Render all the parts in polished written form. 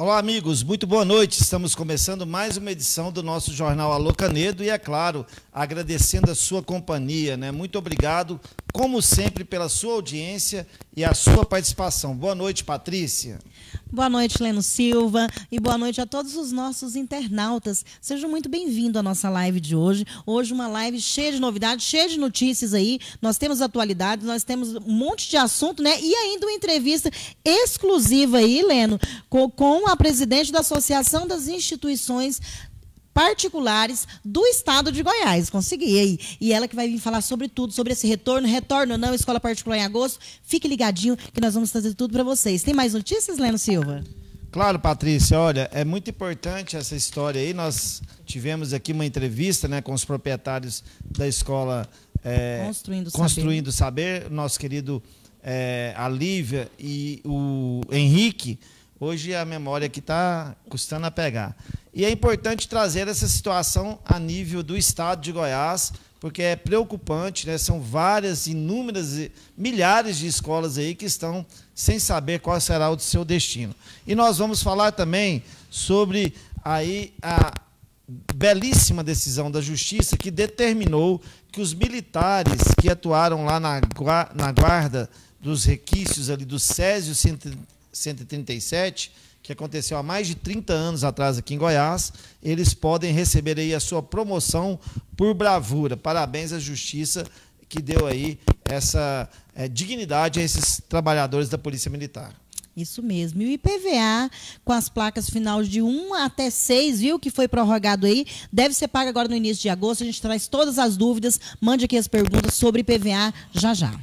Olá, amigos, muito boa noite. Estamos começando mais uma edição do nosso Jornal Alô Canedo e, é claro, agradecendo a sua companhia, né? Muito obrigado, como sempre, pela sua audiência e a sua participação. Boa noite, Patrícia. Boa noite, Leno Silva, e boa noite a todos os nossos internautas. Sejam muito bem-vindos à nossa live de hoje. Hoje uma live cheia de novidades, cheia de notícias aí. Nós temos atualidades, nós temos um monte de assunto, né? E ainda uma entrevista exclusiva aí, Leno, com a presidente da Associação das Instituições Particulares do Estado de Goiás. Consegui aí. E ela que vai vir falar sobre tudo, sobre esse retorno ou não, escola particular em agosto. Fique ligadinho que nós vamos trazer tudo para vocês. Tem mais notícias, Leno Silva? Claro, Patrícia. Olha, é muito importante essa história aí. Nós tivemos aqui uma entrevista, né, com os proprietários da escola Construindo Saber, nosso querido a Lívia e o Henrique. Hoje a memória que está custando a pegar. E é importante trazer essa situação a nível do estado de Goiás, porque é preocupante, né? São várias, inúmeras, milhares de escolas aí que estão sem saber qual será o seu destino. E nós vamos falar também sobre aí a belíssima decisão da Justiça que determinou que os militares que atuaram lá na guarda dos requisitos ali do Césio 137, que aconteceu há mais de 30 anos atrás aqui em Goiás, eles podem receber aí a sua promoção por bravura. Parabéns à Justiça que deu aí essa dignidade a esses trabalhadores da Polícia Militar. Isso mesmo. E o IPVA, com as placas final de 1 até 6, viu, que foi prorrogado aí, deve ser pago agora no início de agosto. A gente traz todas as dúvidas, mande aqui as perguntas sobre IPVA já já.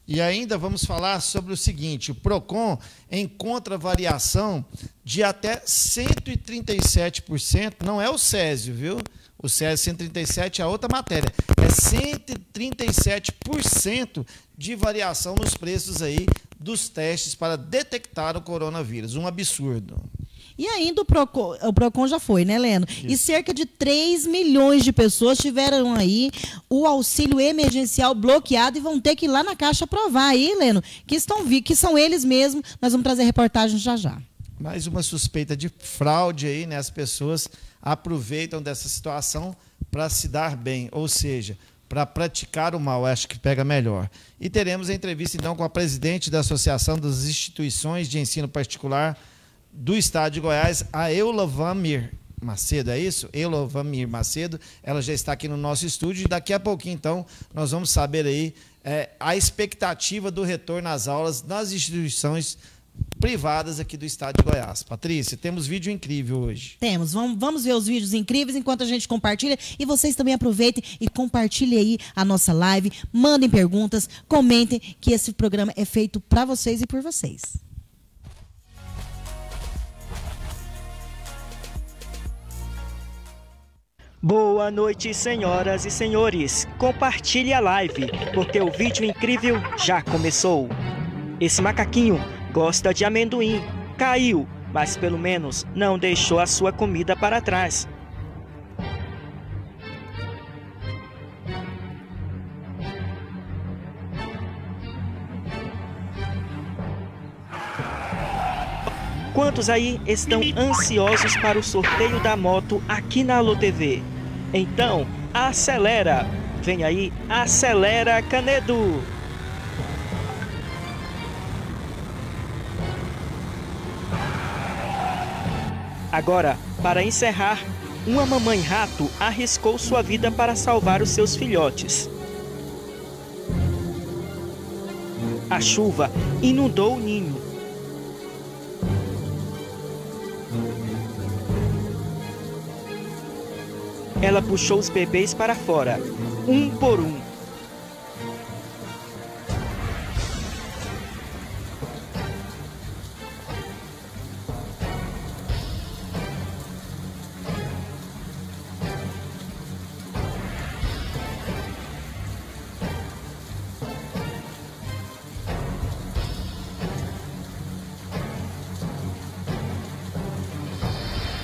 E ainda vamos falar sobre o seguinte: o PROCON encontra variação de até 137%, não é o Césio, viu? O Césio 137 é outra matéria, é 137% de variação nos preços aí dos testes para detectar o coronavírus, um absurdo. E ainda o PROCON já foi, né, Leno? Isso. E cerca de 3 milhões de pessoas tiveram aí o auxílio emergencial bloqueado e vão ter que ir lá na Caixa provar aí, Leno, que são eles mesmos. Nós vamos trazer reportagem já já. Mais uma suspeita de fraude aí, né? As pessoas aproveitam dessa situação para se dar bem, ou seja, para praticar o mal, acho que pega melhor. E teremos a entrevista, então, com a presidente da Associação das Instituições de Ensino Particular do Estado de Goiás, a Eulavamir Macedo, é isso? Eulavamir Macedo, ela já está aqui no nosso estúdio e daqui a pouquinho, então, nós vamos saber aí a expectativa do retorno às aulas nas instituições privadas aqui do Estado de Goiás. Patrícia, temos vídeo incrível hoje. Temos, vamos ver os vídeos incríveis enquanto a gente compartilha e vocês também aproveitem e compartilhem aí a nossa live, mandem perguntas, comentem que esse programa é feito para vocês e por vocês. Boa noite, senhoras e senhores. Compartilhe a live, porque o vídeo incrível já começou. Esse macaquinho gosta de amendoim. Caiu, mas pelo menos não deixou a sua comida para trás. Quantos aí estão ansiosos para o sorteio da moto aqui na Alô TV? Então, acelera! Vem aí, acelera Canedo! Agora, para encerrar, uma mamãe rato arriscou sua vida para salvar os seus filhotes. A chuva inundou o ninho. Ela puxou os bebês para fora, um por um.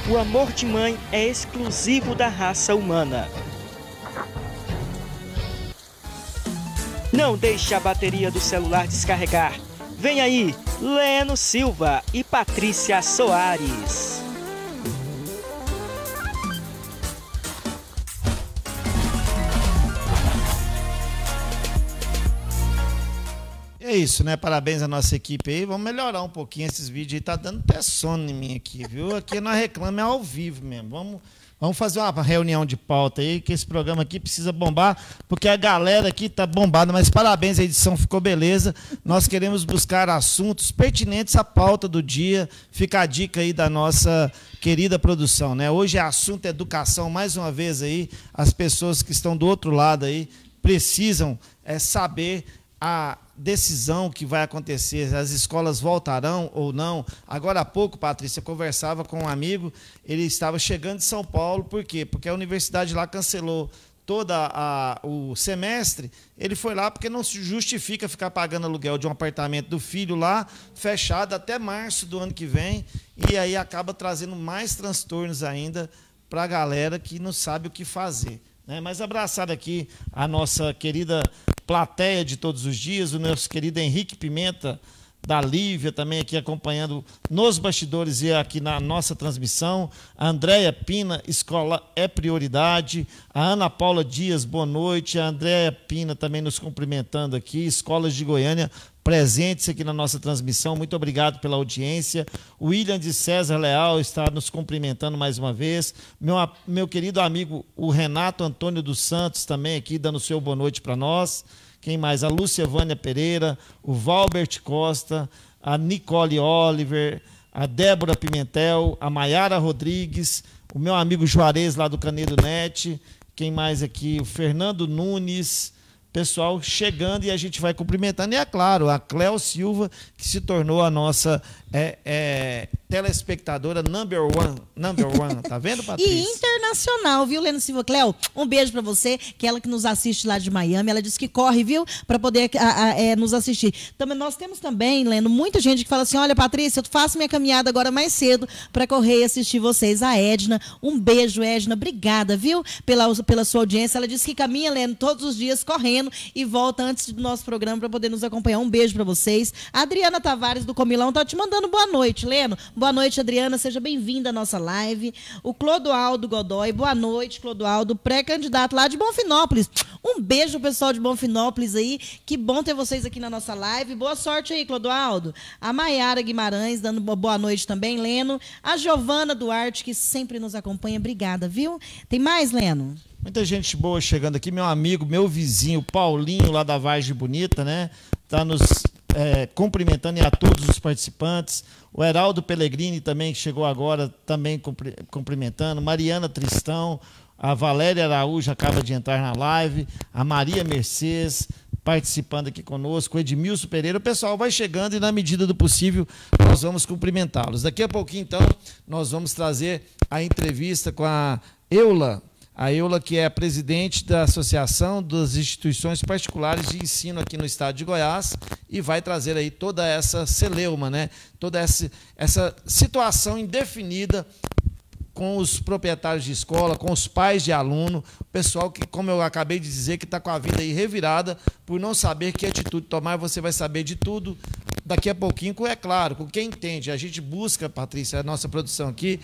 O amor de mãe é exclusivo da raça humana. Não deixe a bateria do celular descarregar. Vem aí, Leno Silva e Patrícia Soares. É isso, né? Parabéns à nossa equipe aí. Vamos melhorar um pouquinho esses vídeos aí. Tá dando até sono em mim aqui, viu? Aqui nós reclamamos é ao vivo mesmo. Vamos fazer uma reunião de pauta aí, que esse programa aqui precisa bombar, porque a galera aqui tá bombada, mas parabéns, a edição ficou beleza. Nós queremos buscar assuntos pertinentes à pauta do dia. Fica a dica aí da nossa querida produção, né? Hoje é assunto educação, mais uma vez aí, as pessoas que estão do outro lado aí precisam saber a decisão que vai acontecer, as escolas voltarão ou não. Agora há pouco, Patrícia, conversava com um amigo, ele estava chegando de São Paulo, por quê? Porque a universidade lá cancelou todo o semestre, ele foi lá porque não se justifica ficar pagando aluguel de um apartamento do filho lá, fechado até março do ano que vem, e aí acaba trazendo mais transtornos ainda para a galera que não sabe o que fazer. Mas abraçar aqui a nossa querida plateia de todos os dias, o nosso querido Henrique Pimenta, da Lívia, também aqui acompanhando nos bastidores e aqui na nossa transmissão, a Andréia Pina, Escola é Prioridade, a Ana Paula Dias, boa noite, a Andréia Pina também nos cumprimentando aqui, Escolas de Goiânia, presentes aqui na nossa transmissão, muito obrigado pela audiência. O William de César Leal está nos cumprimentando mais uma vez. Meu querido amigo, o Renato Antônio dos Santos, também aqui dando seu boa noite para nós. Quem mais? A Lúcia Vânia Pereira, o Valbert Costa, a Nicole Oliver, a Débora Pimentel, a Maiara Rodrigues, o meu amigo Juarez lá do Canedo Net. Quem mais aqui? O Fernando Nunes. Pessoal chegando e a gente vai cumprimentando. E é claro, a Cléo Silva, que se tornou a nossa telespectadora number one. Tá vendo, Patrícia? E internacional, viu, Leno Silva? Cléo, um beijo pra você, que ela que nos assiste lá de Miami, ela disse que corre, viu, pra poder nos assistir. Também, nós temos também, Leno, muita gente que fala assim, olha, Patrícia, eu faço minha caminhada agora mais cedo pra correr e assistir vocês. A Edna, um beijo, Edna, obrigada, viu, pela sua audiência. Ela disse que caminha, Leno, todos os dias correndo e volta antes do nosso programa pra poder nos acompanhar. Um beijo pra vocês. A Adriana Tavares do Comilão tá te mandando boa noite, Leno. Boa noite, Adriana. Seja bem-vinda à nossa live. O Clodoaldo Godoy. Boa noite, Clodoaldo, pré-candidato lá de Bonfinópolis. Um beijo, pessoal de Bonfinópolis aí. Que bom ter vocês aqui na nossa live. Boa sorte aí, Clodoaldo. A Maiara Guimarães dando boa noite também, Leno. A Giovana Duarte, que sempre nos acompanha. Obrigada, viu? Tem mais, Leno? Muita gente boa chegando aqui. Meu amigo, meu vizinho, Paulinho, lá da Vargem Bonita, né? Tá nos cumprimentando, e a todos os participantes. O Heraldo Pellegrini também, que chegou agora, também cumprimentando. Mariana Tristão, a Valéria Araújo acaba de entrar na live. A Maria Mercedes participando aqui conosco. O Edmilson Pereira. O pessoal vai chegando e, na medida do possível, nós vamos cumprimentá-los. Daqui a pouquinho, então, nós vamos trazer a entrevista com a Eula. A Eula, que é a presidente da Associação das Instituições Particulares de Ensino aqui no estado de Goiás, e vai trazer aí toda essa celeuma, né? Toda essa situação indefinida com os proprietários de escola, com os pais de aluno, o pessoal que, como eu acabei de dizer, que está com a vida aí revirada por não saber que atitude tomar. Você vai saber de tudo daqui a pouquinho, é claro, com quem entende. A gente busca, Patrícia, a nossa produção aqui,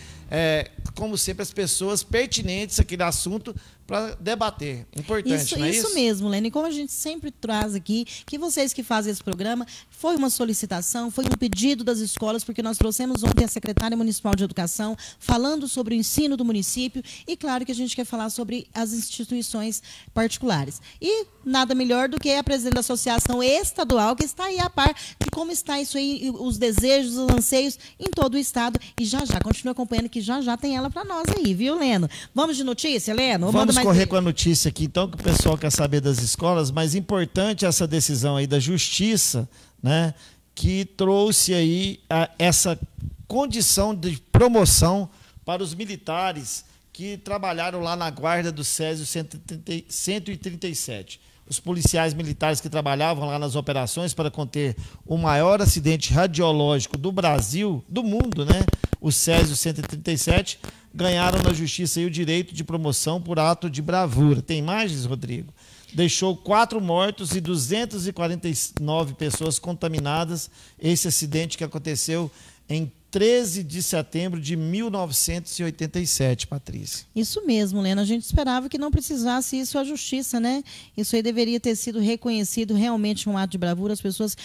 como sempre, as pessoas pertinentes àquele assunto para debater. Importante, não é isso? Isso mesmo, Lene. E como a gente sempre traz aqui, que vocês que fazem esse programa, foi uma solicitação, foi um pedido das escolas, porque nós trouxemos ontem a secretária municipal de educação falando sobre o ensino do município e, claro, que a gente quer falar sobre as instituições particulares. E nada melhor do que a presidente da associação estadual, que está aí a par de como está isso aí, os desejos, os anseios em todo o estado. E já, continua acompanhando, que já tem ela para nós aí, viu, Leno? Vamos de notícia, Leno? Vamos correr com a notícia aqui, então, que o pessoal quer saber das escolas, mas importante essa decisão aí da Justiça, né, que trouxe aí essa condição de promoção para os militares que trabalharam lá na guarda do Césio 137. Os policiais militares que trabalhavam lá nas operações para conter o maior acidente radiológico do Brasil, do mundo, né? O Césio 137, ganharam na Justiça aí o direito de promoção por ato de bravura. Tem imagens, Rodrigo? deixou 4 mortos e 249 pessoas contaminadas. Esse acidente que aconteceu em 13 de setembro de 1987, Patrícia. Isso mesmo, Lena. A gente esperava que não precisasse isso à justiça, né? Isso aí deveria ter sido reconhecido realmente um ato de bravura. As pessoas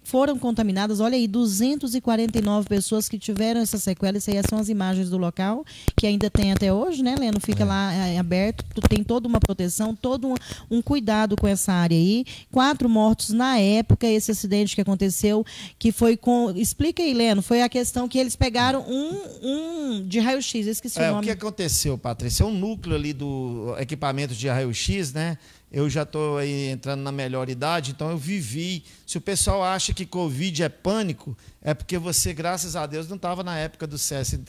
foram contaminadas. Olha aí, 249 pessoas que tiveram essa sequela. Isso aí são as imagens do local, que ainda tem até hoje, né, Lena? Fica lá aberto, tem toda uma proteção, todo um cuidado com essa área aí. 4 mortos na época, esse acidente que aconteceu, que foi com... Explica aí, Lena, foi a questão que eles pegaram um de raio-x, esqueci o nome. O que aconteceu, Patrícia? É um núcleo ali do equipamento de raio-x, né? Eu já estou aí entrando na melhor idade, então eu vivi. Se o pessoal acha que Covid é pânico, é porque você, graças a Deus, não estava na época do SESI.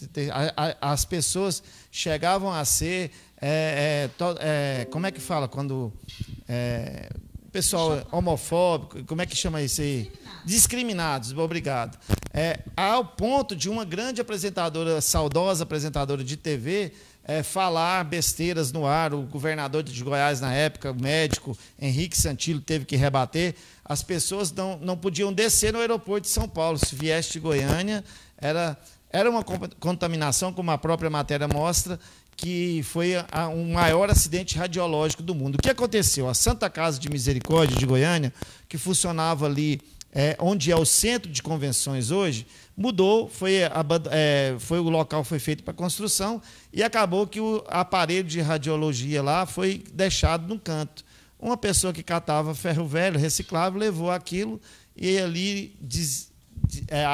As pessoas chegavam a ser... como é que fala quando... pessoal homofóbico, como é que chama isso aí? Discriminados, obrigado. Ao ponto de uma grande apresentadora, saudosa apresentadora de TV, falar besteiras no ar. O governador de Goiás, na época, o médico Henrique Santillo, teve que rebater. As pessoas não podiam descer no aeroporto de São Paulo. Se viesse de Goiânia, era uma contaminação, como a própria matéria mostra, que foi o maior acidente radiológico do mundo. O que aconteceu? A Santa Casa de Misericórdia de Goiânia, que funcionava ali onde é o centro de convenções hoje, mudou, o local foi feito para construção e acabou que o aparelho de radiologia lá foi deixado no canto. Uma pessoa que catava ferro velho, reciclável, levou aquilo e ali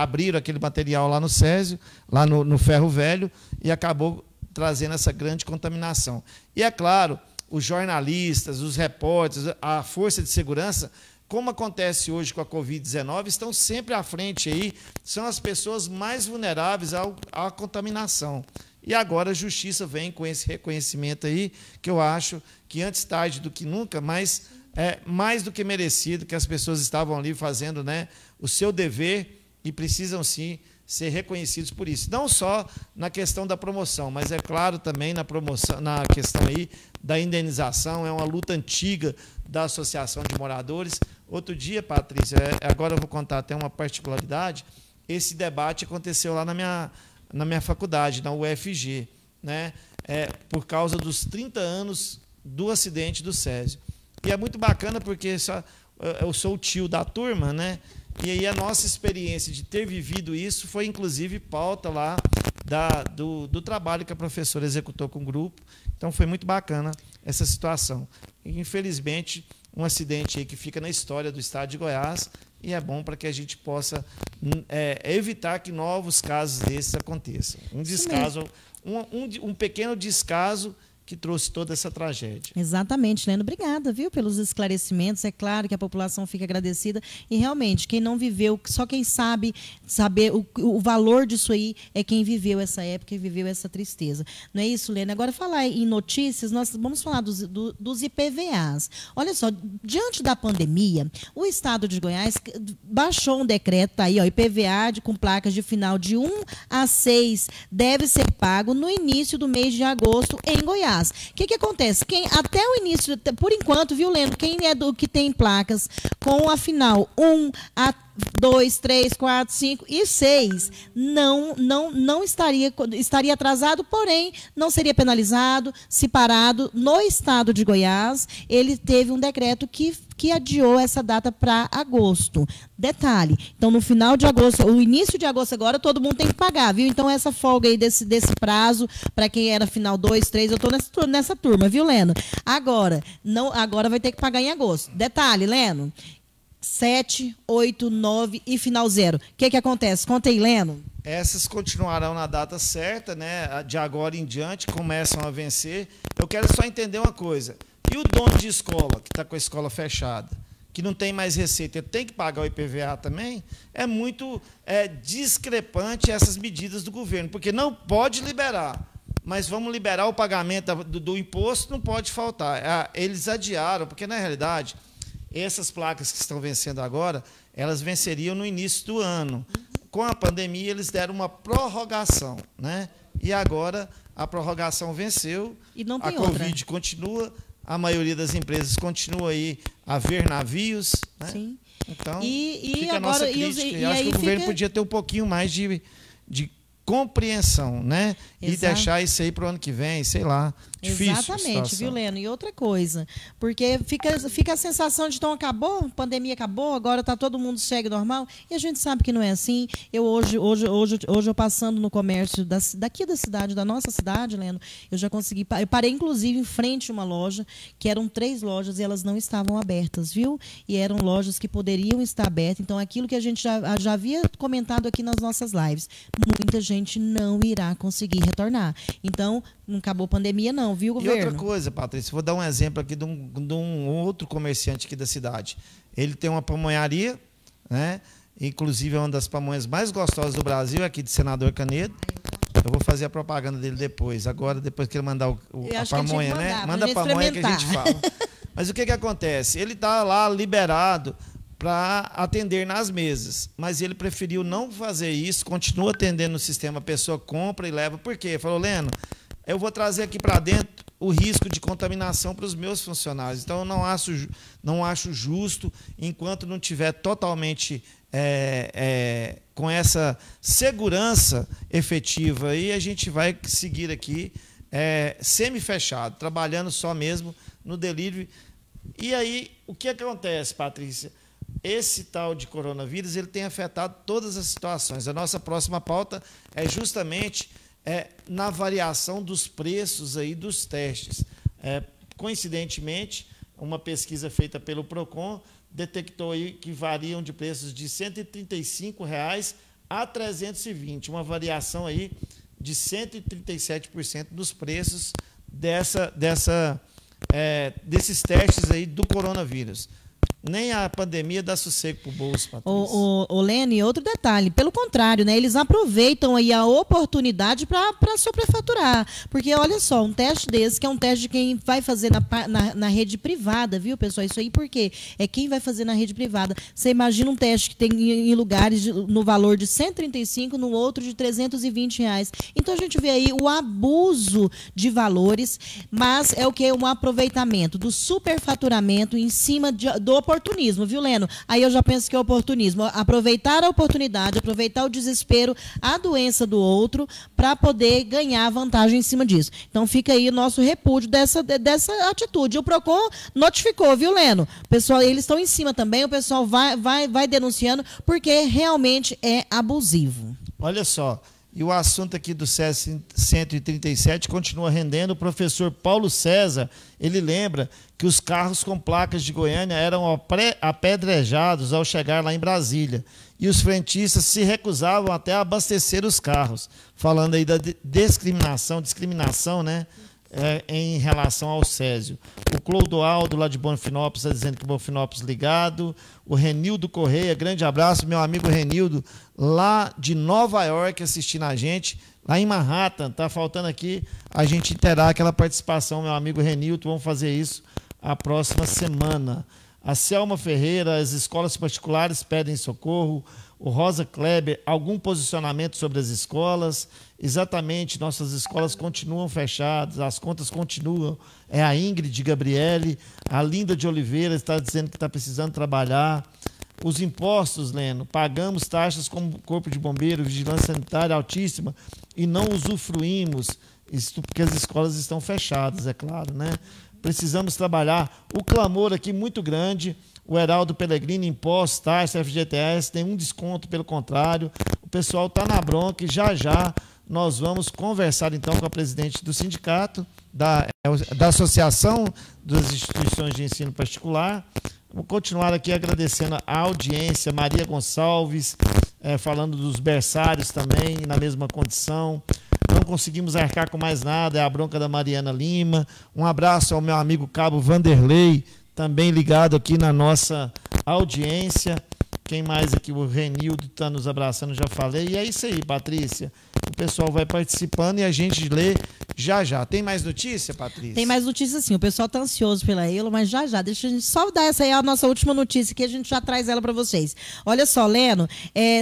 abriram aquele material lá no Césio, lá no ferro velho, e acabou trazendo essa grande contaminação. E é claro, os jornalistas, os repórteres, a força de segurança, como acontece hoje com a Covid-19, estão sempre à frente aí, são as pessoas mais vulneráveis à contaminação. E agora a justiça vem com esse reconhecimento aí, que eu acho que antes tarde do que nunca, mas é mais do que merecido, que as pessoas estavam ali fazendo, né, o seu dever e precisam sim ser reconhecidos por isso. Não só na questão da promoção, mas é claro também na questão aí da indenização. É uma luta antiga da Associação de Moradores. Outro dia, Patrícia, agora eu vou contar até uma particularidade, esse debate aconteceu lá na minha faculdade, na UFG, né? Por causa dos 30 anos do acidente do Césio. E é muito bacana porque eu sou o tio da turma, né? E aí a nossa experiência de ter vivido isso foi, inclusive, pauta lá do trabalho que a professora executou com o grupo. Então, foi muito bacana essa situação. E, infelizmente, um acidente aí que fica na história do estado de Goiás, e é bom para que a gente possa evitar que novos casos desses aconteçam. Um pequeno descaso que trouxe toda essa tragédia. Exatamente, Leno. Obrigada, viu, pelos esclarecimentos. É claro que a população fica agradecida e, realmente, quem não viveu, só quem saber o valor disso aí é quem viveu essa época e viveu essa tristeza. Não é isso, Leno? Agora, falar em notícias, nós vamos falar dos IPVAs. Olha só, diante da pandemia, o Estado de Goiás baixou um decreto, tá aí, ó, IPVA com placas de final de 1 a 6 deve ser pago no início do mês de agosto em Goiás. O que acontece? Até o início, por enquanto, viu, Leno? Quem que tem placas com a final 1 a 2, 3, 4, 5 e 6 não estaria atrasado, porém não seria penalizado, se parado. No estado de Goiás, ele teve um decreto que adiou essa data para agosto. Detalhe, então no final de agosto, o início de agosto agora, todo mundo tem que pagar, viu? Então essa folga aí desse prazo, para quem era final 2, 3, eu estou nessa turma, viu, Leno? Agora vai ter que pagar em agosto. Detalhe, Leno, 7, 8, 9 e final 0. O que acontece? Conta aí, Leno. Essas continuarão na data certa, né? De agora em diante, começam a vencer. Eu quero só entender uma coisa. E o dono de escola, que está com a escola fechada, que não tem mais receita, tem que pagar o IPVA também? É muito discrepante essas medidas do governo, porque não pode liberar, mas vamos liberar o pagamento do imposto, não pode faltar. Eles adiaram, porque, na realidade, essas placas que estão vencendo agora, elas venceriam no início do ano. Com a pandemia, eles deram uma prorrogação, né? E agora a prorrogação venceu, e não tem a Covid continua, a maioria das empresas continua aí a ver navios, né? Sim. Então, fica a nossa crítica. Eu acho que o governo podia ter um pouquinho mais de compreensão, né? Exato. E deixar isso aí para o ano que vem, sei lá. Difícil. Exatamente, viu, Leno? E outra coisa, porque fica a sensação de então acabou, a pandemia acabou, agora está todo mundo segue normal, e a gente sabe que não é assim. Eu hoje eu passando no comércio daqui da cidade, da nossa cidade, Leno, eu já consegui, eu parei inclusive em frente a uma loja, que eram 3 lojas e elas não estavam abertas, viu? E eram lojas que poderiam estar abertas, então aquilo que a gente já havia comentado aqui nas nossas lives, muita gente não irá conseguir retornar. Então, não acabou a pandemia não, viu, governo? E outra coisa, Patrícia, vou dar um exemplo aqui de um outro comerciante aqui da cidade. Ele tem uma pamonharia, né? Inclusive é uma das pamonhas mais gostosas do Brasil, aqui de Senador Canedo. Eu vou fazer a propaganda dele depois. Agora, depois que ele mandar a pamonha, né? Manda a pamonha que a gente fala. Mas o que acontece? Ele está lá liberado para atender nas mesas, mas ele preferiu não fazer isso, continua atendendo no sistema, a pessoa compra e leva. Por quê? Falou, Leno, eu vou trazer aqui para dentro o risco de contaminação para os meus funcionários. Então, eu não acho justo, enquanto não tiver totalmente com essa segurança efetiva, aí a gente vai seguir aqui semi-fechado, trabalhando só mesmo no delivery. E aí, o que acontece, Patrícia? Esse tal de coronavírus ele tem afetado todas as situações. A nossa próxima pauta é justamente na variação dos preços aí dos testes. Coincidentemente, uma pesquisa feita pelo Procon detectou aí que variam de preços de R$ 135 a R$ 320, uma variação aí de 137% dos preços desses testes aí do coronavírus. Nem a pandemia dá sossego para o bolso, Patrícia. O Leno, e outro detalhe, pelo contrário, né, eles aproveitam aí a oportunidade para superfaturar. Porque, olha só, um teste desse, que é um teste de quem vai fazer na rede privada, viu, pessoal? Isso aí por quê? É quem vai fazer na rede privada. Você imagina um teste que tem em lugares no valor de 135, no outro de R$ 320. Então, a gente vê aí o abuso de valores, mas é o que? Um aproveitamento do superfaturamento em cima do oportunismo, viu, Leno? Aí eu já penso que é oportunismo. Aproveitar a oportunidade, aproveitar o desespero, a doença do outro, para poder ganhar vantagem em cima disso. Então fica aí o nosso repúdio dessa atitude. O Procon notificou, viu, Leno? Pessoal, eles estão em cima também, o pessoal vai denunciando, porque realmente é abusivo. Olha só, e o assunto aqui do SES 137 continua rendendo. O professor Paulo César, ele lembra que os carros com placas de Goiânia eram apedrejados ao chegar lá em Brasília. E os frentistas se recusavam até a abastecer os carros. Falando aí da discriminação, né? Em relação ao Césio. O Clodoaldo, lá de Bonfinópolis, está dizendo que Bonfinópolis ligado. O Renildo Correia, grande abraço, meu amigo Renildo, lá de Nova York, assistindo a gente, lá em Manhattan. Está faltando aqui a gente terá aquela participação, meu amigo Renildo. Vamos fazer isso a próxima semana. A Selma Ferreira, as escolas particulares pedem socorro. O Rosa Kleber, algum posicionamento sobre as escolas? Exatamente, nossas escolas continuam fechadas, as contas continuam. É a Ingrid Gabriele, a Linda de Oliveira está dizendo que está precisando trabalhar. Os impostos, Leno, pagamos taxas como Corpo de Bombeiro, Vigilância Sanitária altíssima e não usufruímos, isso porque as escolas estão fechadas, é claro, né? Precisamos trabalhar. O clamor aqui muito grande. O Heraldo Pellegrini, impostos, taxas, FGTS, tem um desconto, pelo contrário. O pessoal está na bronca e já nós vamos conversar então com a presidente do sindicato, da Associação das Instituições de Ensino Particular. Vou continuar aqui agradecendo a audiência, Maria Gonçalves, falando dos berçários também, na mesma condição. Não conseguimos arcar com mais nada, é a bronca da Mariana Lima. Um abraço ao meu amigo Cabo Vanderlei, também ligado aqui na nossa audiência. Quem mais aqui? O Renildo está nos abraçando, já falei. E é isso aí, Patrícia. O pessoal vai participando e a gente lê já. Tem mais notícia, Patrícia? Tem mais notícia, sim. O pessoal está ansioso pela Elo, mas já. Deixa a gente só dar essa aí, a nossa última notícia, que a gente já traz ela para vocês. Olha só, Leno,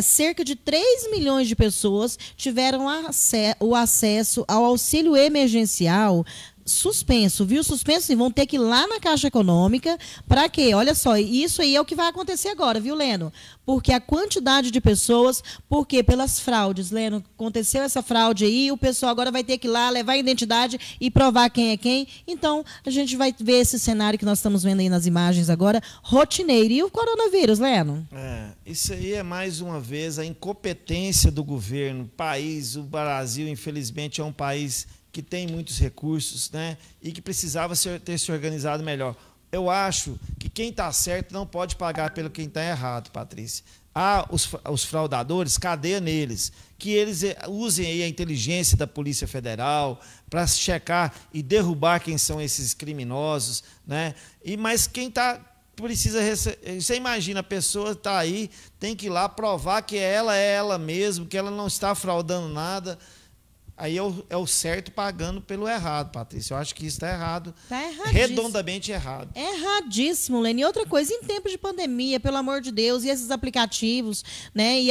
cerca de 3 milhões de pessoas tiveram o acesso ao auxílio emergencial suspenso, viu? Suspenso, sim, vão ter que ir lá na Caixa Econômica. Para quê? Olha só, isso aí é o que vai acontecer agora, viu, Leno? Porque a quantidade de pessoas, porque pelas fraudes, Leno, aconteceu essa fraude aí, o pessoal agora vai ter que ir lá, levar a identidade e provar quem é quem. Então, a gente vai ver esse cenário que nós estamos vendo aí nas imagens agora, rotineiro. E o coronavírus, Leno? Isso aí é mais uma vez a incompetência do governo. O Brasil, infelizmente, é um país que tem muitos recursos, né, e que precisava ter se organizado melhor. Eu acho que quem está certo não pode pagar pelo quem está errado, Patrícia. Os fraudadores, cadeia neles. Que eles usem aí a inteligência da Polícia Federal para checar e derrubar quem são esses criminosos, né? Mas quem precisa receber. Você imagina, a pessoa está aí, tem que ir lá provar que é ela mesma, que ela não está fraudando nada. Aí é o certo pagando pelo errado, Patrícia. Eu acho que isso está errado. Está erradíssimo. Redondamente errado. Erradíssimo, Lene. E outra coisa, em tempos de pandemia, pelo amor de Deus, e esses aplicativos, né? E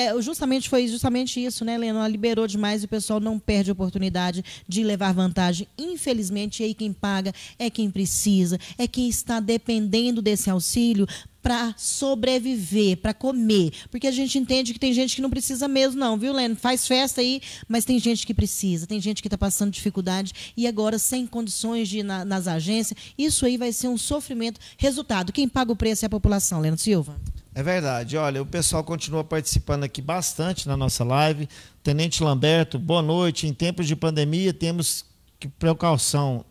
foi justamente isso, né, Lene? Ela liberou demais e o pessoal não perde a oportunidade de levar vantagem. Infelizmente, aí quem paga é quem precisa, é quem está dependendo desse auxílio para sobreviver, para comer. Porque a gente entende que tem gente que não precisa mesmo, não, viu, Leno? Faz festa aí, mas tem gente que precisa, tem gente que está passando dificuldade e agora sem condições de ir nas agências. Isso aí vai ser um sofrimento. Resultado, quem paga o preço é a população, Leno Silva. É verdade. Olha, o pessoal continua participando aqui bastante na nossa live. Tenente Lamberto, boa noite. Em tempos de pandemia, temos que precaução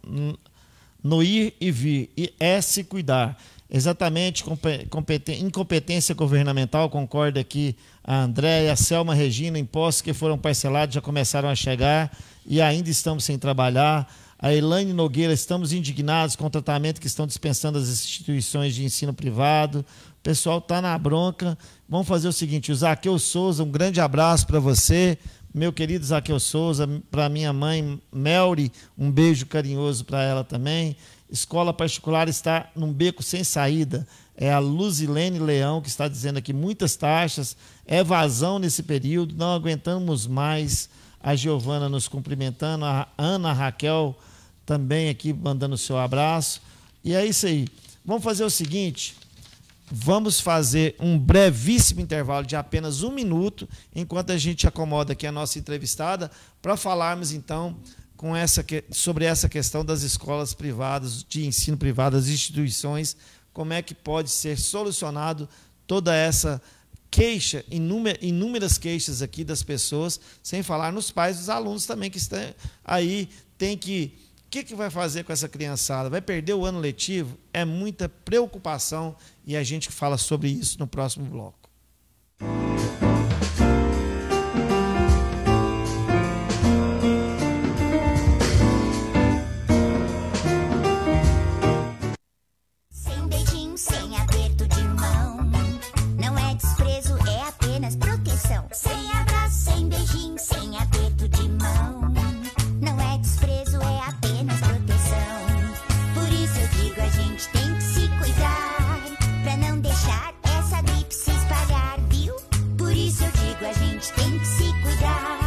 no ir e vir e se cuidar. Exatamente, incompetência governamental, concorda aqui a Andréia, a Selma Regina, impostos que foram parcelados já começaram a chegar e ainda estamos sem trabalhar. A Elaine Nogueira, estamos indignados com o tratamento que estão dispensando as instituições de ensino privado. O pessoal está na bronca. Vamos fazer o seguinte, o Zaqueu Souza, um grande abraço para você, meu querido Zaqueu Souza, para minha mãe Melry, um beijo carinhoso para ela também. Escola particular está num beco sem saída. É a Luzilene Leão que está dizendo aqui muitas taxas, evasão nesse período, não aguentamos mais. A Giovana nos cumprimentando, a Ana Raquel também aqui mandando o seu abraço. E é isso aí. Vamos fazer o seguinte, vamos fazer um brevíssimo intervalo de apenas 1 minuto, enquanto a gente acomoda aqui a nossa entrevistada, para falarmos então sobre essa questão das escolas privadas, de ensino privado, das instituições, como é que pode ser solucionado toda essa queixa, inúmeras queixas aqui das pessoas, sem falar nos pais dos alunos também que estão aí, o que vai fazer com essa criançada? Vai perder o ano letivo? É muita preocupação e a gente fala sobre isso no próximo bloco. Sem abraço, sem beijinho, sem aperto de mão. Não é desprezo, é apenas proteção. Por isso eu digo, a gente tem que se cuidar, pra não deixar essa gripe se espalhar, viu? Por isso eu digo, a gente tem que se cuidar,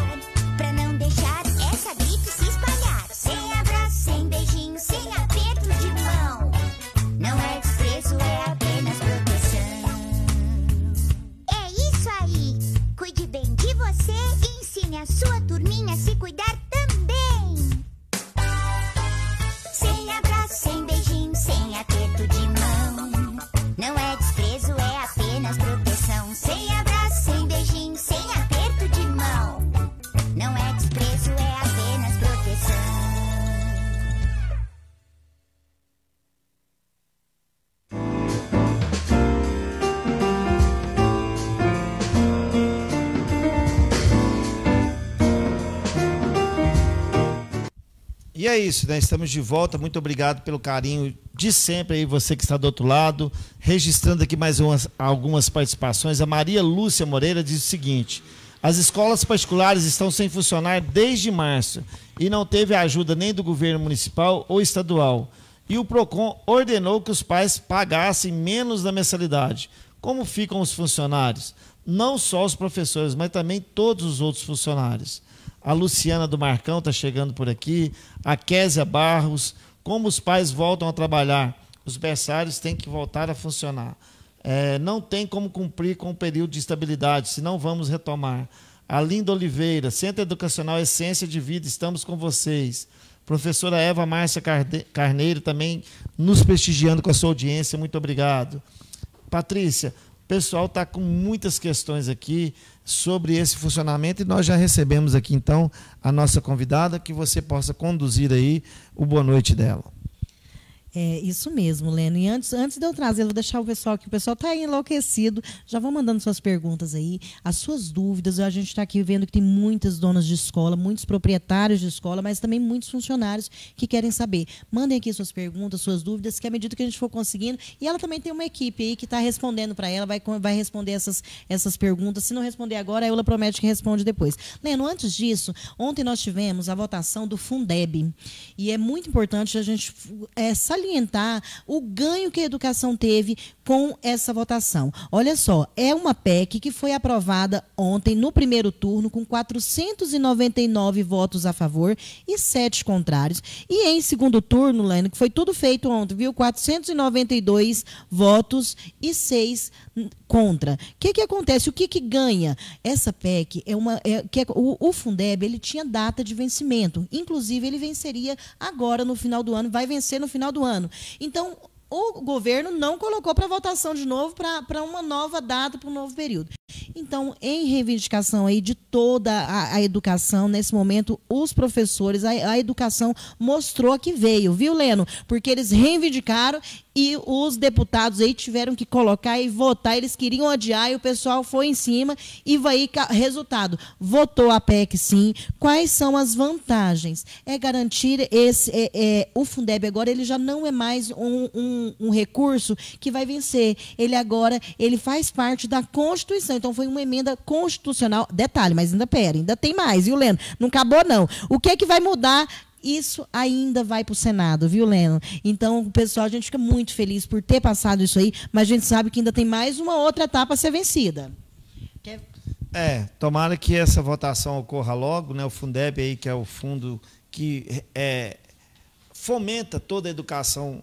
pra não deixar essa gripe se espalhar. Sem abraço, sem beijinho, sem aperto de mão. Não é desprezo, é apenas proteção. É isso aí. Cuide bem de você e ensine a sua turminha a se cuidar também. Sem abraço, sem beijinho, sem aperto de mão. Não é desprezo, é apenas proteção. Sem abraço, sem beijinho, sem aperto de mão. Não é desprezo, é apenas proteção. E é isso, né? Estamos de volta. Muito obrigado pelo carinho de sempre aí, você que está do outro lado. Registrando aqui mais algumas participações. A Maria Lúcia Moreira diz o seguinte: as escolas particulares estão sem funcionar desde março e não teve ajuda nem do governo municipal ou estadual. E o PROCON ordenou que os pais pagassem menos da mensalidade. Como ficam os funcionários? Não só os professores, mas também todos os outros funcionários. A Luciana do Marcão está chegando por aqui. A Késia Barros. Como os pais voltam a trabalhar? Os berçários têm que voltar a funcionar. Não tem como cumprir com o período de estabilidade, senão vamos retomar. A Linda Oliveira, Centro Educacional Essência de Vida, estamos com vocês. Professora Eva Márcia Carneiro também nos prestigiando com a sua audiência, muito obrigado. Patrícia, o pessoal está com muitas questões aqui sobre esse funcionamento e nós já recebemos aqui, então, a nossa convidada, que você possa conduzir aí o boa noite dela. Isso mesmo, Leno. E antes de eu trazer, eu vou deixar o pessoal aqui. O pessoal está enlouquecido. Já vão mandando suas perguntas aí, as suas dúvidas. A gente está aqui vendo que tem muitas donas de escola, muitos proprietários de escola, mas também muitos funcionários que querem saber. Mandem aqui suas perguntas, suas dúvidas, que à medida que a gente for conseguindo. E ela também tem uma equipe aí que está respondendo para ela, vai responder essas perguntas. Se não responder agora, a Eula promete que responde depois. Leno, antes disso, ontem nós tivemos a votação do Fundeb. E é muito importante a gente salientar o ganho que a educação teve com essa votação. Olha só, é uma PEC que foi aprovada ontem no primeiro turno com 499 votos a favor e 7 contrários. E em segundo turno, Leno, que foi tudo feito ontem, viu? 492 votos e 6 contra. O que acontece? O que ganha? Essa PEC o Fundeb, ele tinha data de vencimento. Inclusive, ele venceria agora no final do ano, vai vencer no final do ano. Então, o governo não colocou para votação de novo para uma nova data, para um novo período. Então, em reivindicação aí de toda a educação, nesse momento, os professores, a educação mostrou que veio, viu, Leno? Porque eles reivindicaram e os deputados aí tiveram que colocar e votar, eles queriam adiar e o pessoal foi em cima e vai resultado, votou a PEC sim. Quais são as vantagens? É garantir o Fundeb agora, ele já não é mais um recurso que vai vencer, ele faz parte da Constituição, então foi uma emenda constitucional, detalhe, mas ainda tem mais, viu, Leno? Não acabou não. O que é que vai mudar? Isso ainda vai para o Senado, viu, Leno? Então, pessoal, a gente fica muito feliz por ter passado isso aí, mas a gente sabe que ainda tem mais uma outra etapa a ser vencida. Tomara que essa votação ocorra logo, né? O Fundeb aí, que é o fundo que fomenta toda a educação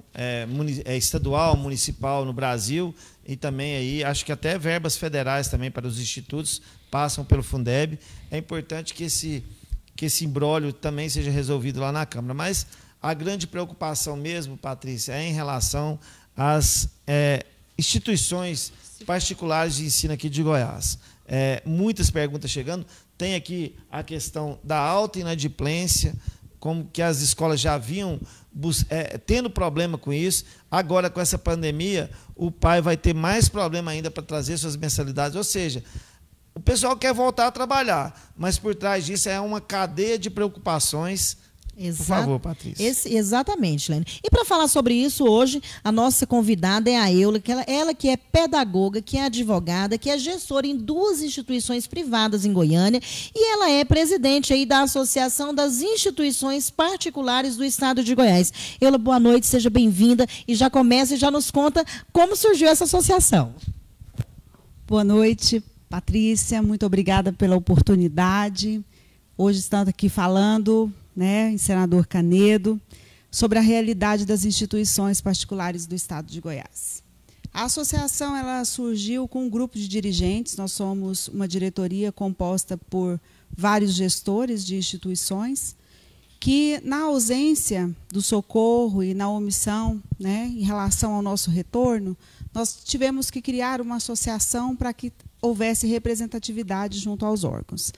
estadual, municipal no Brasil, e também aí, acho que até verbas federais também para os institutos passam pelo Fundeb. É importante que esse imbróglio também seja resolvido lá na Câmara. Mas a grande preocupação mesmo, Patrícia, é em relação às instituições particulares de ensino aqui de Goiás. Muitas perguntas chegando. Tem aqui a questão da alta inadimplência, como que as escolas já vinham tendo problema com isso. Agora, com essa pandemia, o pai vai ter mais problema ainda para trazer suas mensalidades. Ou seja, o pessoal quer voltar a trabalhar, mas por trás disso é uma cadeia de preocupações. Por favor, Patrícia. Exatamente, Lene. E para falar sobre isso, hoje, a nossa convidada é a Eula, ela que é pedagoga, que é advogada, que é gestora em 2 instituições privadas em Goiânia, e ela é presidente aí da Associação das Instituições Particulares do Estado de Goiás. Eula, boa noite, seja bem-vinda, e já começa e já nos conta como surgiu essa associação. Boa noite, Patrícia, muito obrigada pela oportunidade. Hoje estamos aqui falando, em Senador Canedo, sobre a realidade das instituições particulares do Estado de Goiás. A associação ela surgiu com um grupo de dirigentes, nós somos uma diretoria composta por vários gestores de instituições, que na ausência do socorro e na omissão, em relação ao nosso retorno, nós tivemos que criar uma associação para que houvesse representatividade junto aos órgãos.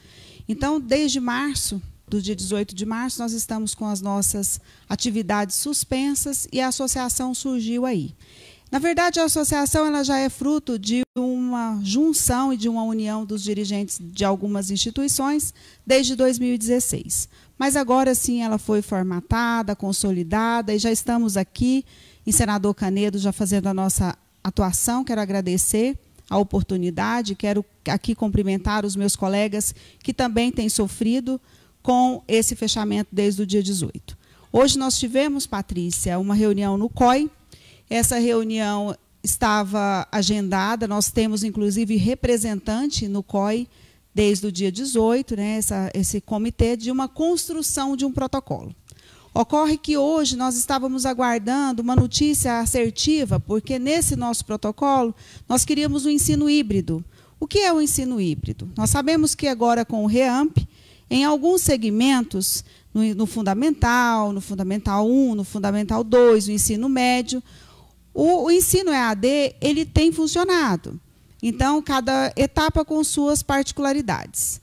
Então, desde março, do dia 18 de março, nós estamos com as nossas atividades suspensas e a associação surgiu aí. Na verdade, a associação ela já é fruto de uma junção e de uma união dos dirigentes de algumas instituições desde 2016. Mas agora sim ela foi formatada, consolidada e já estamos aqui em Senador Canedo já fazendo a nossa atuação. Quero agradecer a oportunidade, quero aqui cumprimentar os meus colegas que também têm sofrido com esse fechamento desde o dia 18. Hoje nós tivemos, Patrícia, uma reunião no COI. Essa reunião estava agendada, nós temos inclusive representante no COI desde o dia 18, né, esse comitê de uma construção de um protocolo. Ocorre que hoje nós estávamos aguardando uma notícia assertiva, porque nesse nosso protocolo nós queríamos um ensino híbrido. O que é o ensino híbrido? Nós sabemos que agora com o REAMP, em alguns segmentos, no Fundamental 1, no Fundamental 2, o ensino médio, o ensino EAD ele tem funcionado. Então, cada etapa com suas particularidades.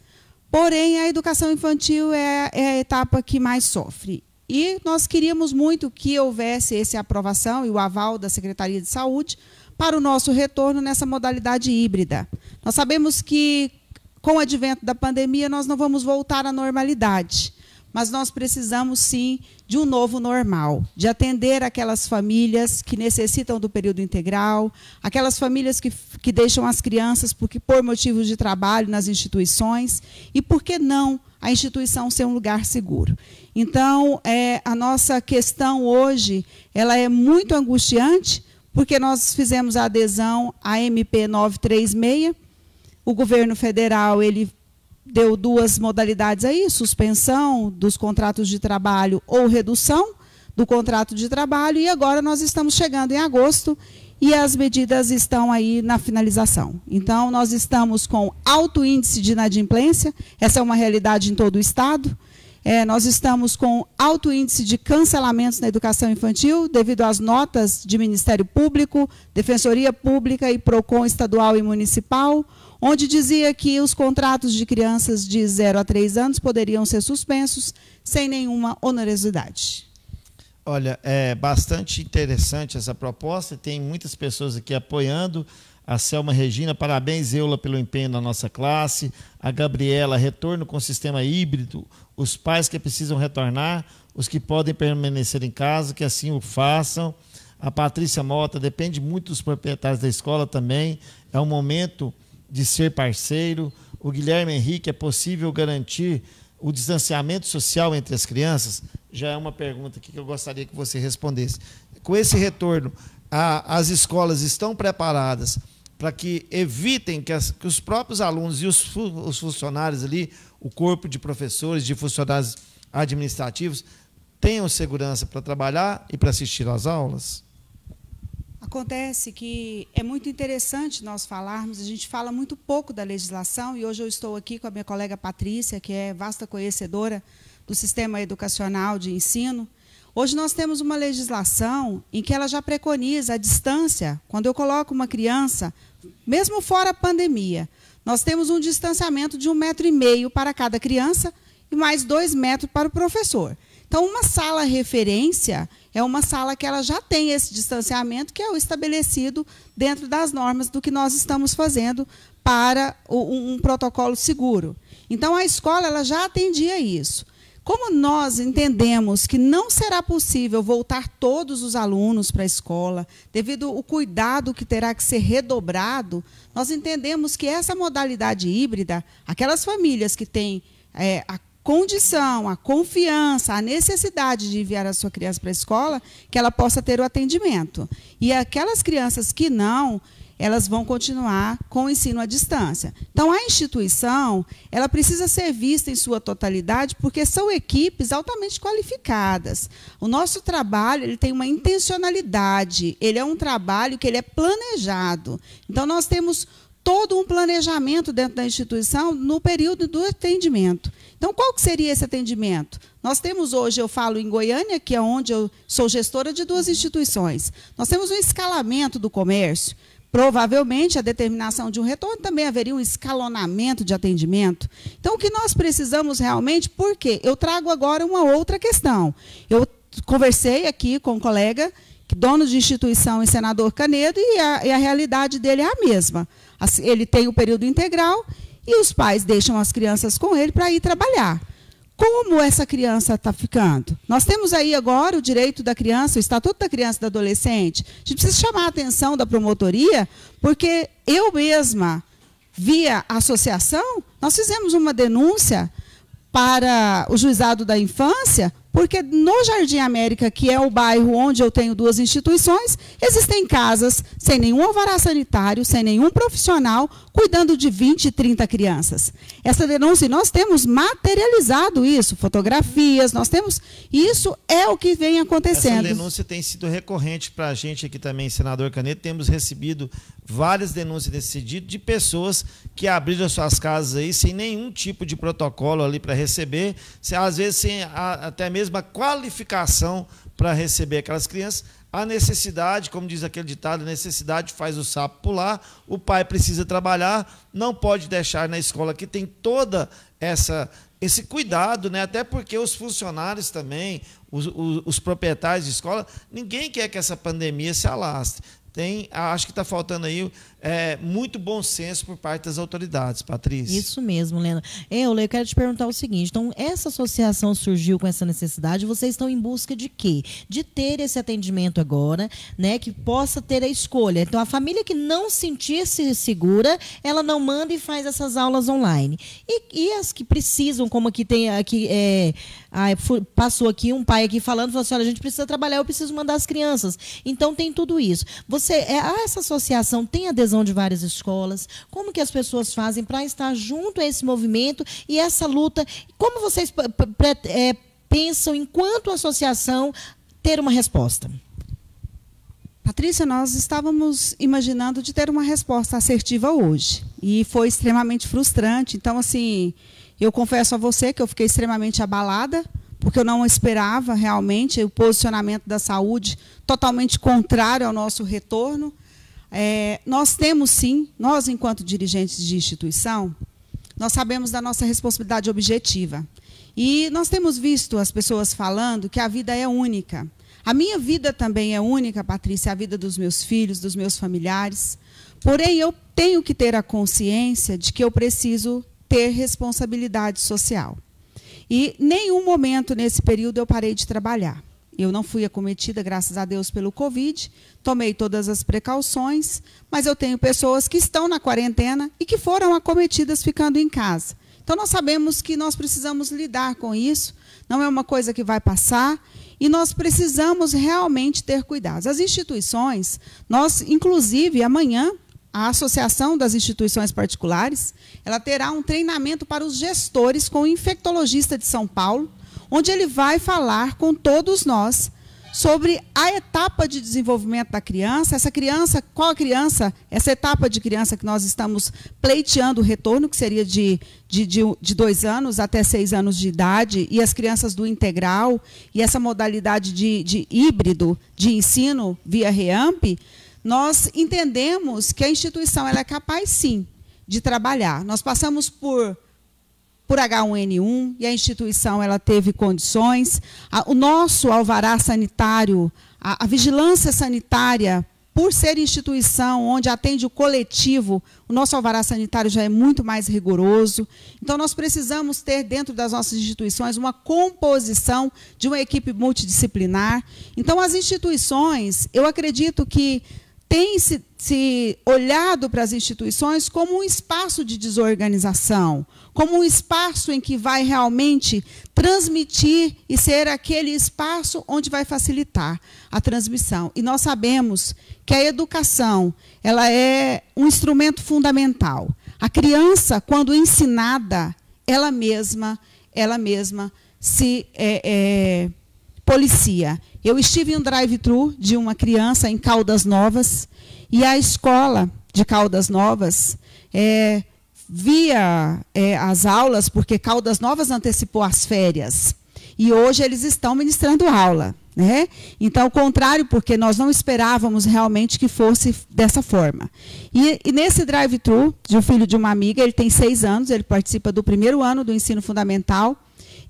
Porém, a educação infantil é a etapa que mais sofre. E nós queríamos muito que houvesse essa aprovação e o aval da Secretaria de Saúde para o nosso retorno nessa modalidade híbrida. Nós sabemos que, com o advento da pandemia, nós não vamos voltar à normalidade, mas nós precisamos, sim, de um novo normal, de atender aquelas famílias que necessitam do período integral, aquelas famílias que deixam as crianças por motivos de trabalho nas instituições, e por que não a instituição ser um lugar seguro. Então, a nossa questão hoje ela é muito angustiante, porque nós fizemos a adesão à MP 936, o governo federal ele deu duas modalidades aí, suspensão dos contratos de trabalho ou redução do contrato de trabalho, e agora nós estamos chegando em agosto e as medidas estão aí na finalização. Então, nós estamos com alto índice de inadimplência, essa é uma realidade em todo o Estado. Nós estamos com alto índice de cancelamentos na educação infantil, devido às notas de Ministério Público, Defensoria Pública e PROCON estadual e municipal, onde dizia que os contratos de crianças de 0 a 3 anos poderiam ser suspensos sem nenhuma onerosidade. Olha, é bastante interessante essa proposta, tem muitas pessoas aqui apoiando. A Selma Regina, parabéns, Eula, pelo empenho na nossa classe. A Gabriela, retorno com sistema híbrido. Os pais que precisam retornar, os que podem permanecer em casa, que assim o façam. A Patrícia Mota, depende muito dos proprietários da escola também. É um momento de ser parceiro. O Guilherme Henrique, é possível garantir o distanciamento social entre as crianças? Já é uma pergunta aqui que eu gostaria que você respondesse. Com esse retorno, as escolas estão preparadas para que evitem que os próprios alunos e os funcionários ali, o corpo de professores, de funcionários administrativos, tenham segurança para trabalhar e para assistir às aulas? Acontece que é muito interessante nós falarmos, a gente fala muito pouco da legislação, e hoje eu estou aqui com a minha colega Patrícia, que é vasta conhecedora do sistema educacional de ensino. Hoje nós temos uma legislação em que ela já preconiza a distância. Quando eu coloco uma criança, mesmo fora a pandemia, nós temos um distanciamento de 1,5 metro para cada criança e mais 2 metros para o professor. Então, uma sala referência é uma sala que ela já tem esse distanciamento, que é o estabelecido dentro das normas do que nós estamos fazendo para um protocolo seguro. Então, a escola ela já atendia isso. Como nós entendemos que não será possível voltar todos os alunos para a escola, devido ao cuidado que terá que ser redobrado, nós entendemos que essa modalidade híbrida, aquelas famílias que têm a condição, a confiança, a necessidade de enviar a sua criança para a escola, que ela possa ter o atendimento. E aquelas crianças que não, elas vão continuar com o ensino à distância. Então, a instituição ela precisa ser vista em sua totalidade, porque são equipes altamente qualificadas. O nosso trabalho ele tem uma intencionalidade, ele é um trabalho que ele é planejado. Então, nós temos todo um planejamento dentro da instituição no período do atendimento. Então, qual que seria esse atendimento? Nós temos hoje, eu falo em Goiânia, que é onde eu sou gestora de 2 instituições. Nós temos um escalamento do comércio. Provavelmente, a determinação de um retorno também haveria um escalonamento de atendimento. Então, o que nós precisamos realmente, por quê? Eu trago agora uma outra questão. Eu conversei aqui com um colega, dono de instituição em Senador Canedo, e a realidade dele é a mesma. Ele tem o período integral e os pais deixam as crianças com ele para ir trabalhar. Como essa criança está ficando? Nós temos aí agora o direito da criança, o Estatuto da Criança e do Adolescente. A gente precisa chamar a atenção da promotoria, porque eu mesma, via associação, nós fizemos uma denúncia para o Juizado da Infância, Porque no Jardim América, que é o bairro onde eu tenho 2 instituições, existem casas sem nenhum alvará sanitário, sem nenhum profissional, cuidando de 20, 30 crianças. Essa denúncia, nós temos materializado isso, fotografias, nós temos... Isso é o que vem acontecendo. Essa denúncia tem sido recorrente para a gente aqui também, senador Canedo. Temos recebido várias denúncias nesse sentido de pessoas que abriram suas casas aí sem nenhum tipo de protocolo ali para receber, às vezes sem até mesmo a qualificação para receber aquelas crianças. A necessidade, como diz aquele ditado, a necessidade faz o sapo pular, o pai precisa trabalhar, não pode deixar na escola que tem toda esse cuidado, né? Até porque os funcionários também, os proprietários de escola, ninguém quer que essa pandemia se alastre. Acho que está faltando aí muito bom senso por parte das autoridades, Patrícia. Isso mesmo, Lena. Eu quero te perguntar o seguinte, então, essa associação surgiu com essa necessidade, vocês estão em busca de quê? De ter esse atendimento agora, né, que possa ter a escolha. Então, a família que não sentir-se segura, ela não manda e faz essas aulas online. E as que precisam, como aqui tem... passou aqui um pai aqui falando, falou assim, olha, a gente precisa trabalhar, eu preciso mandar as crianças. Então, tem tudo isso. Essa associação tem adesão de várias escolas? Como que as pessoas fazem para estar junto a esse movimento e essa luta? Como vocês pensam, enquanto associação, ter uma resposta? Patrícia, nós estávamos imaginando de ter uma resposta assertiva hoje. E foi extremamente frustrante. Então, assim, eu confesso a você que eu fiquei extremamente abalada, porque eu não esperava realmente o posicionamento da saúde totalmente contrário ao nosso retorno. Nós temos, sim, nós, enquanto dirigentes de instituição, nós sabemos da nossa responsabilidade objetiva. E nós temos visto as pessoas falando que a vida é única. A minha vida também é única, Patrícia, a vida dos meus filhos, dos meus familiares. Porém, eu tenho que ter a consciência de que eu preciso ter responsabilidade social. E em nenhum momento nesse período eu parei de trabalhar. Eu não fui acometida, graças a Deus, pelo Covid, tomei todas as precauções, mas eu tenho pessoas que estão na quarentena e que foram acometidas ficando em casa. Então, nós sabemos que nós precisamos lidar com isso, não é uma coisa que vai passar, e nós precisamos realmente ter cuidados. As instituições, nós, inclusive, amanhã, a Associação das Instituições Particulares, ela terá um treinamento para os gestores com o infectologista de São Paulo, onde ele vai falar com todos nós sobre a etapa de desenvolvimento da criança, essa etapa de criança que nós estamos pleiteando o retorno, que seria de 2 anos até 6 anos de idade, e as crianças do integral, e essa modalidade de híbrido de ensino via REAMP. Nós entendemos que a instituição ela é capaz, sim, de trabalhar. Nós passamos por H1N1 e a instituição ela teve condições. O nosso alvará sanitário, a vigilância sanitária, por ser instituição onde atende o coletivo, o nosso alvará sanitário já é muito mais rigoroso. Então, nós precisamos ter dentro das nossas instituições uma composição de uma equipe multidisciplinar. Então, as instituições, eu acredito que tem se olhado para as instituições como um espaço de desorganização, como um espaço em que vai realmente transmitir e ser aquele espaço onde vai facilitar a transmissão. E nós sabemos que a educação ela é um instrumento fundamental. A criança, quando ensinada, ela mesma se policia. Eu estive em um drive-thru de uma criança em Caldas Novas, e a escola de Caldas Novas via as aulas, porque Caldas Novas antecipou as férias, e hoje eles estão ministrando aula, né? Então, ao contrário, porque nós não esperávamos realmente que fosse dessa forma. E nesse drive-thru, de um filho de uma amiga, ele tem 6 anos, ele participa do 1º ano do ensino fundamental.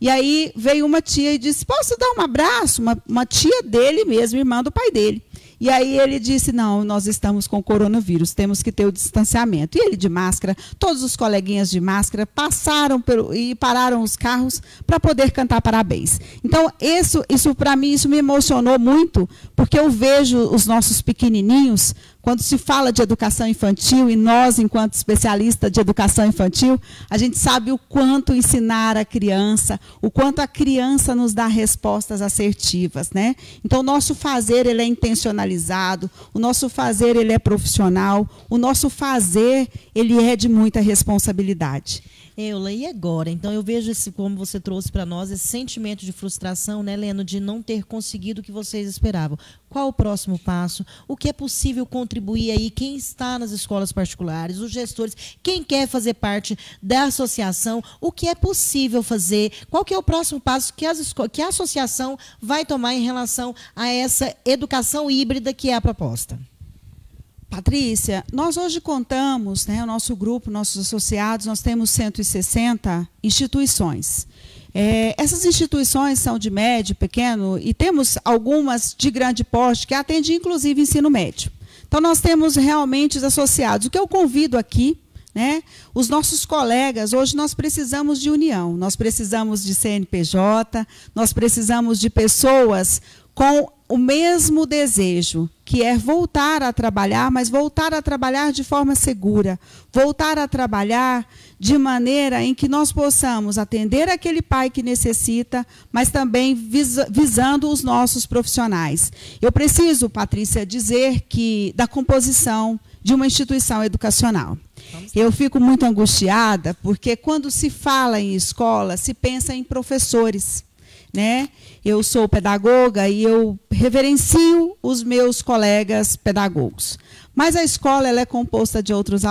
E aí veio uma tia e disse, posso dar um abraço? Uma tia dele mesmo, irmã do pai dele. E aí ele disse, não, nós estamos com coronavírus, temos que ter o distanciamento. E ele de máscara, todos os coleguinhas de máscara, passaram e pararam os carros para poder cantar parabéns. Então, isso para mim, isso me emocionou muito, porque eu vejo os nossos pequenininhos Quando se fala de educação infantil, e nós, enquanto especialistas de educação infantil, a gente sabe o quanto ensinar a criança, o quanto a criança nos dá respostas assertivas, né? Então, o nosso fazer, ele é intencionalizado, o nosso fazer, ele é profissional, o nosso fazer, ele é de muita responsabilidade. Eula, e agora? Então, eu vejo, como você trouxe para nós, esse sentimento de frustração, né, Leno, de não ter conseguido o que vocês esperavam. Qual o próximo passo? O que é possível contribuir aí? Quem está nas escolas particulares, os gestores, quem quer fazer parte da associação, o que é possível fazer? Qual que é o próximo passo que a associação vai tomar em relação a essa educação híbrida que é a proposta? Patrícia, nós hoje contamos, né, o nosso grupo, nossos associados, nós temos 160 instituições. Essas instituições são de médio, pequeno, e temos algumas de grande porte que atendem, inclusive, ensino médio. Então, nós temos realmente os associados. O que eu convido aqui, né, os nossos colegas, hoje nós precisamos de união, nós precisamos de CNPJ, nós precisamos de pessoas com o mesmo desejo, que é voltar a trabalhar, mas voltar a trabalhar de forma segura, voltar a trabalhar de maneira em que nós possamos atender aquele pai que necessita, mas também visando os nossos profissionais. Eu preciso, Patrícia, dizer que da composição de uma instituição educacional. Eu fico muito angustiada, porque quando se fala em escola, se pensa em professores, né? Eu sou pedagoga e eu reverencio os meus colegas pedagogos. Mas a escola, ela é composta de outros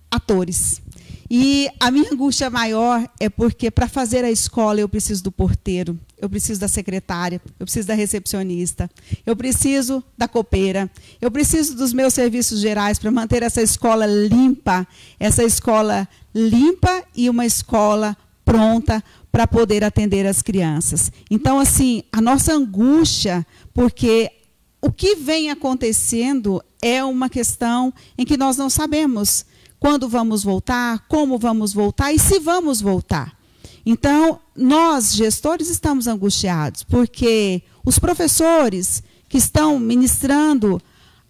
atores. E a minha angústia maior é porque, para fazer a escola, eu preciso do porteiro, eu preciso da secretária, eu preciso da recepcionista, eu preciso da copeira, eu preciso dos meus serviços gerais para manter essa escola limpa e uma escola pronta para poder atender as crianças. Então, assim, a nossa angústia, porque o que vem acontecendo é uma questão em que nós não sabemos quando vamos voltar, como vamos voltar e se vamos voltar. Então, nós, gestores, estamos angustiados, porque os professores que estão ministrando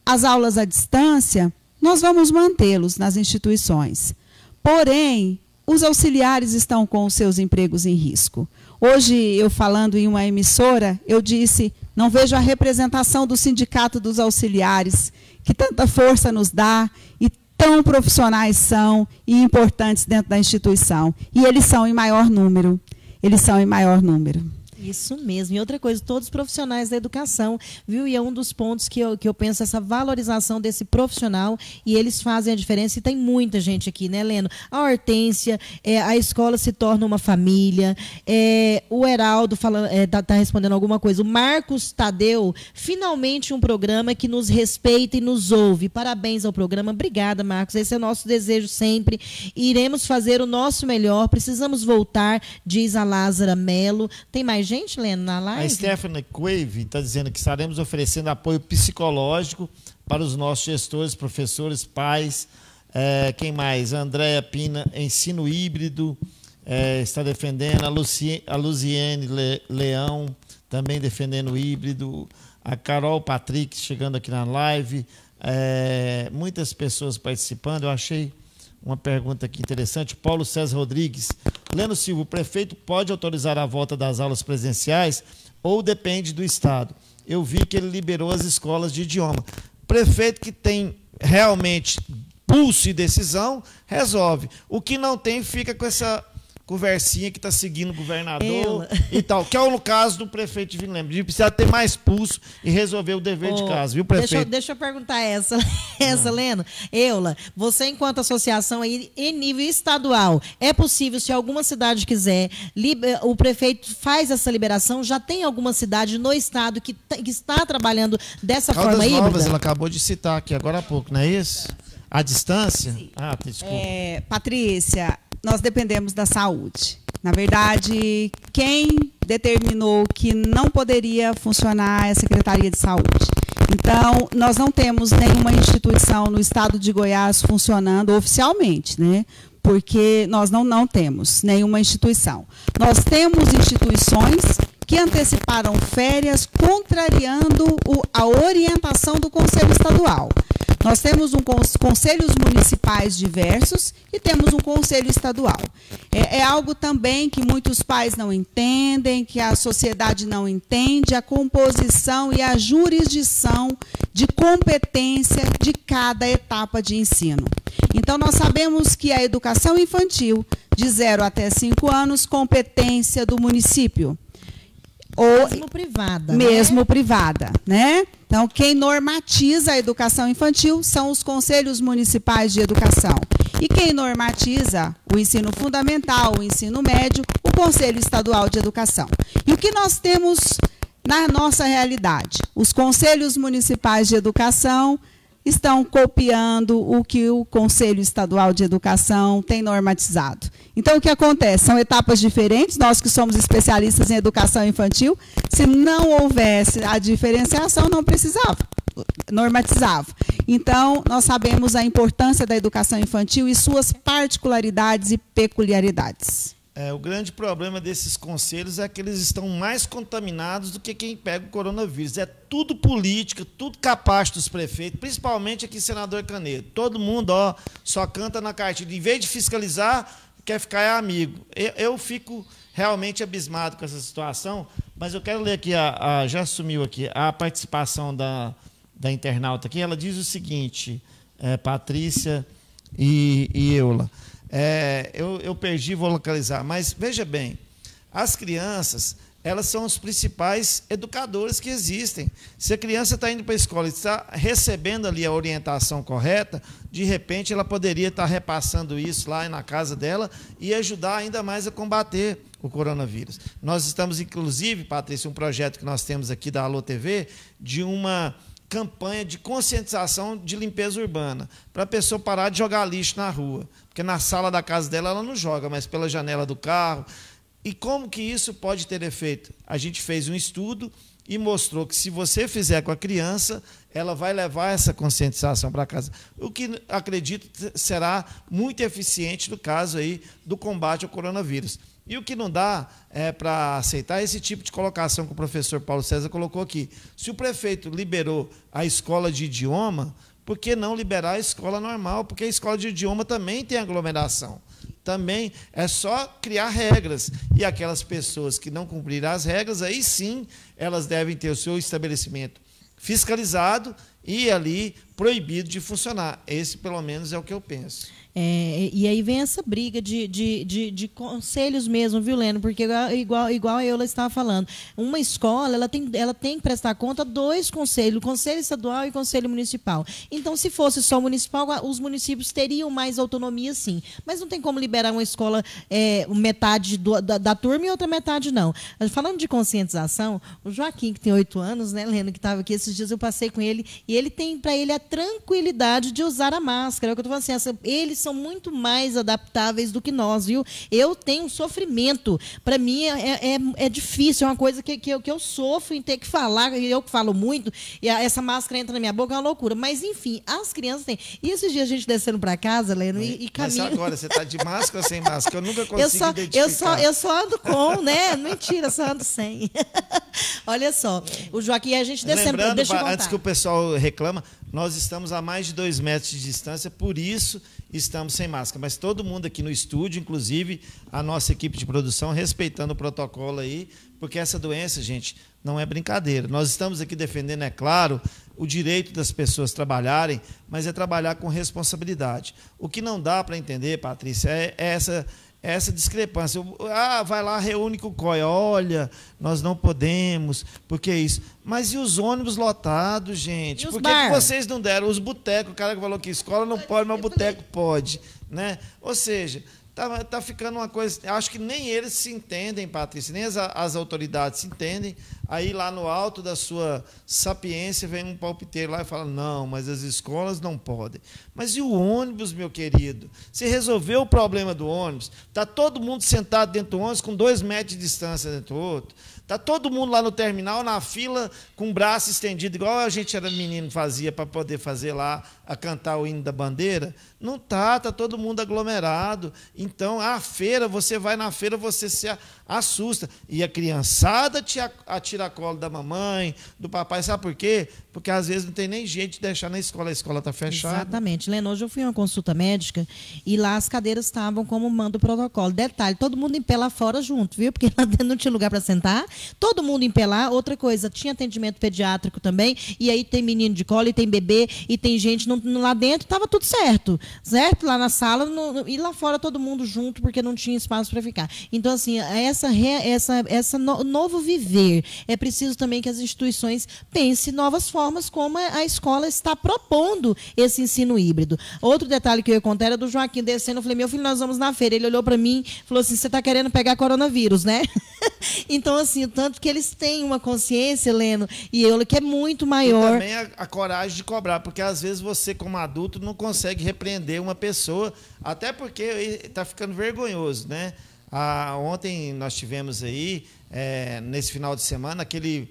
as aulas à distância, nós vamos mantê-los nas instituições. Porém, os auxiliares estão com os seus empregos em risco. Hoje, eu falando em uma emissora, eu disse, não vejo a representação do sindicato dos auxiliares, que tanta força nos dá e tão profissionais são e importantes dentro da instituição. E eles são em maior número. Eles são em maior número. Isso mesmo. E outra coisa, todos os profissionais da educação, viu? E é um dos pontos que eu penso, essa valorização desse profissional, e eles fazem a diferença. E tem muita gente aqui, né, Leno? A Hortência, a escola se torna uma família, o Heraldo tá respondendo alguma coisa. O Marcos Tadeu, finalmente um programa que nos respeita e nos ouve. Parabéns ao programa. Obrigada, Marcos. Esse é o nosso desejo sempre. Iremos fazer o nosso melhor. Precisamos voltar, diz a Lázara Melo. Tem mais gente, Leno, na live? A Stephanie Quave está dizendo que estaremos oferecendo apoio psicológico para os nossos gestores, professores, pais. Quem mais? A Andréa Pina, ensino híbrido, está defendendo. A Luziene Leão, também defendendo o híbrido. A Carol Patrick, chegando aqui na live. Muitas pessoas participando. Eu achei uma pergunta aqui interessante. Paulo César Rodrigues. Leno Silva, o prefeito pode autorizar a volta das aulas presenciais ou depende do Estado? Eu vi que ele liberou as escolas de idioma. Prefeito que tem realmente pulso e decisão, resolve. O que não tem, fica com essa conversinha que está seguindo o governador e tal, que é o caso do prefeito de Vila Lemos. Ele precisa ter mais pulso e resolver o dever de casa, viu, prefeito? Deixa eu perguntar essa Leno. Eula, você enquanto associação aí em nível estadual, é possível, se alguma cidade quiser, o prefeito faz essa liberação? Já tem alguma cidade no estado que está trabalhando dessa forma híbrida? Novas, ela acabou de citar aqui agora há pouco, não é isso? À distância? Ah, desculpa. Patrícia, nós dependemos da saúde. Na verdade, quem determinou que não poderia funcionar é a Secretaria de Saúde. Então, nós não temos nenhuma instituição no estado de Goiás funcionando oficialmente, né? Porque nós não temos nenhuma instituição. Nós temos instituições que anteciparam férias contrariando a orientação do Conselho Estadual. Nós temos conselhos municipais diversos e temos um conselho estadual. É algo também que muitos pais não entendem, que a sociedade não entende, a composição e a jurisdição de competência de cada etapa de ensino. Então, nós sabemos que a educação infantil, de 0 até 5 anos, competência do município. Ou mesmo privada. Mesmo privada, né? Então, quem normatiza a educação infantil são os conselhos municipais de educação. E quem normatiza o ensino fundamental, o ensino médio, o Conselho Estadual de Educação. E o que nós temos na nossa realidade? Os conselhos municipais de educação estão copiando o que o Conselho Estadual de Educação tem normatizado. Então, o que acontece? São etapas diferentes, nós que somos especialistas em educação infantil, se não houvesse a diferenciação, não precisava, normatizava. Então, nós sabemos a importância da educação infantil e suas particularidades e peculiaridades. O grande problema desses conselhos é que eles estão mais contaminados do que quem pega o coronavírus. É tudo política, tudo capacho dos prefeitos, principalmente aqui senador Canedo. Todo mundo só canta na cartilha. Em vez de fiscalizar, quer ficar amigo. Eu fico realmente abismado com essa situação, mas eu quero ler aqui, já sumiu aqui, a participação da internauta aqui. Ela diz o seguinte, Patrícia e Eula. Eu perdi, vou localizar, mas veja bem, as crianças, elas são os principais educadores que existem. Se a criança está indo para a escola e está recebendo ali a orientação correta, de repente ela poderia estar repassando isso lá na casa dela e ajudar ainda mais a combater o coronavírus. Nós estamos, inclusive, Patrícia, um projeto que nós temos aqui da Alô TV, de uma campanha de conscientização de limpeza urbana, para a pessoa parar de jogar lixo na rua, porque na sala da casa dela ela não joga, mas pela janela do carro. E como que isso pode ter efeito? A gente fez um estudo e mostrou que se você fizer com a criança, ela vai levar essa conscientização para casa, o que acredito será muito eficiente no caso aí do combate ao coronavírus. E o que não dá para aceitar esse tipo de colocação que o professor Paulo César colocou aqui. Se o prefeito liberou a escola de idioma, por que não liberar a escola normal? Porque a escola de idioma também tem aglomeração. Também é só criar regras. E aquelas pessoas que não cumprirem as regras, aí sim, elas devem ter o seu estabelecimento fiscalizado e ali proibido de funcionar. Esse, pelo menos, é o que eu penso. E aí vem essa briga de conselhos mesmo, viu, Leno? Porque igual a Eula estava falando, uma escola ela tem que prestar conta a 2 conselhos, o Conselho Estadual e o Conselho Municipal. Então, se fosse só municipal, os municípios teriam mais autonomia, sim. Mas não tem como liberar uma escola metade da turma e outra metade não. Falando de conscientização, o Joaquim, que tem 8 anos, né, Leno, que estava aqui esses dias, eu passei com ele, e ele tem para ele a tranquilidade de usar a máscara. É o que eu estou falando assim, eles são muito mais adaptáveis do que nós, viu? Eu tenho um sofrimento. Para mim é difícil, é uma coisa que eu sofro em ter que falar, eu que falo muito, e essa máscara entra na minha boca, é uma loucura. Mas, enfim, as crianças têm. E esses dias a gente descendo para casa, Leno, e caminho... Mas agora, você está de máscara ou sem máscara? Eu nunca consigo identificar. Eu só ando com, né? Mentira, só ando sem. Olha só, o Joaquim, a gente descendo... Lembrando, deixa eu contar. Antes que o pessoal reclama, nós estamos a mais de 2 metros de distância, por isso estamos sem máscara. Mas todo mundo aqui no estúdio, inclusive a nossa equipe de produção, respeitando o protocolo aí, porque essa doença, gente, não é brincadeira. Nós estamos aqui defendendo, é claro, o direito das pessoas trabalharem, mas é trabalhar com responsabilidade. O que não dá para entender, Patrícia, é essa discrepância. Vai lá, reúne com o COI. Olha, nós não podemos, porque isso. Mas e os ônibus lotados, gente? Por que vocês não deram? Os botecos, o cara que falou que escola não pode, mas o boteco pode. Né? Ou seja, tá ficando uma coisa... Acho que nem eles se entendem, Patrícia, nem as autoridades se entendem. Aí, lá no alto da sua sapiência, vem um palpiteiro lá e fala, não, mas as escolas não podem. Mas e o ônibus, meu querido? Você resolveu o problema do ônibus? Está todo mundo sentado dentro do ônibus com 2 metros de distância dentro do outro? Está todo mundo lá no terminal, na fila, com o braço estendido, igual a gente era menino fazia para poder fazer lá, a cantar o hino da bandeira? Não está todo mundo aglomerado. Então, a feira, você vai na feira, você se assusta. E a criançada te atira tira a cola da mamãe, do papai. Sabe por quê? Porque às vezes não tem nem jeito de deixar na escola, a escola está fechada. Exatamente. Leno, hoje eu fui a uma consulta médica e lá as cadeiras estavam como manda o protocolo. Detalhe, todo mundo em pé lá fora junto, viu? Porque lá dentro não tinha lugar para sentar. Todo mundo em pé lá. Outra coisa, tinha atendimento pediátrico também, e aí tem menino de colo, e tem bebê, e tem gente lá dentro, estava tudo certo. Certo? Lá na sala, e lá fora todo mundo junto, porque não tinha espaço para ficar. Então, assim, novo viver. É preciso também que as instituições pensem novas formas como a escola está propondo esse ensino híbrido. Outro detalhe que eu ia contar era do Joaquim descendo. Eu falei, meu filho, nós vamos na feira. Ele olhou para mim e falou assim, você está querendo pegar coronavírus, né? Então, assim, tanto que eles têm uma consciência, Leno, e eu, que é muito maior. E também a coragem de cobrar, porque às vezes você, como adulto, não consegue repreender uma pessoa, até porque está ficando vergonhoso, né? Ontem nós tivemos aí, nesse final de semana, aquele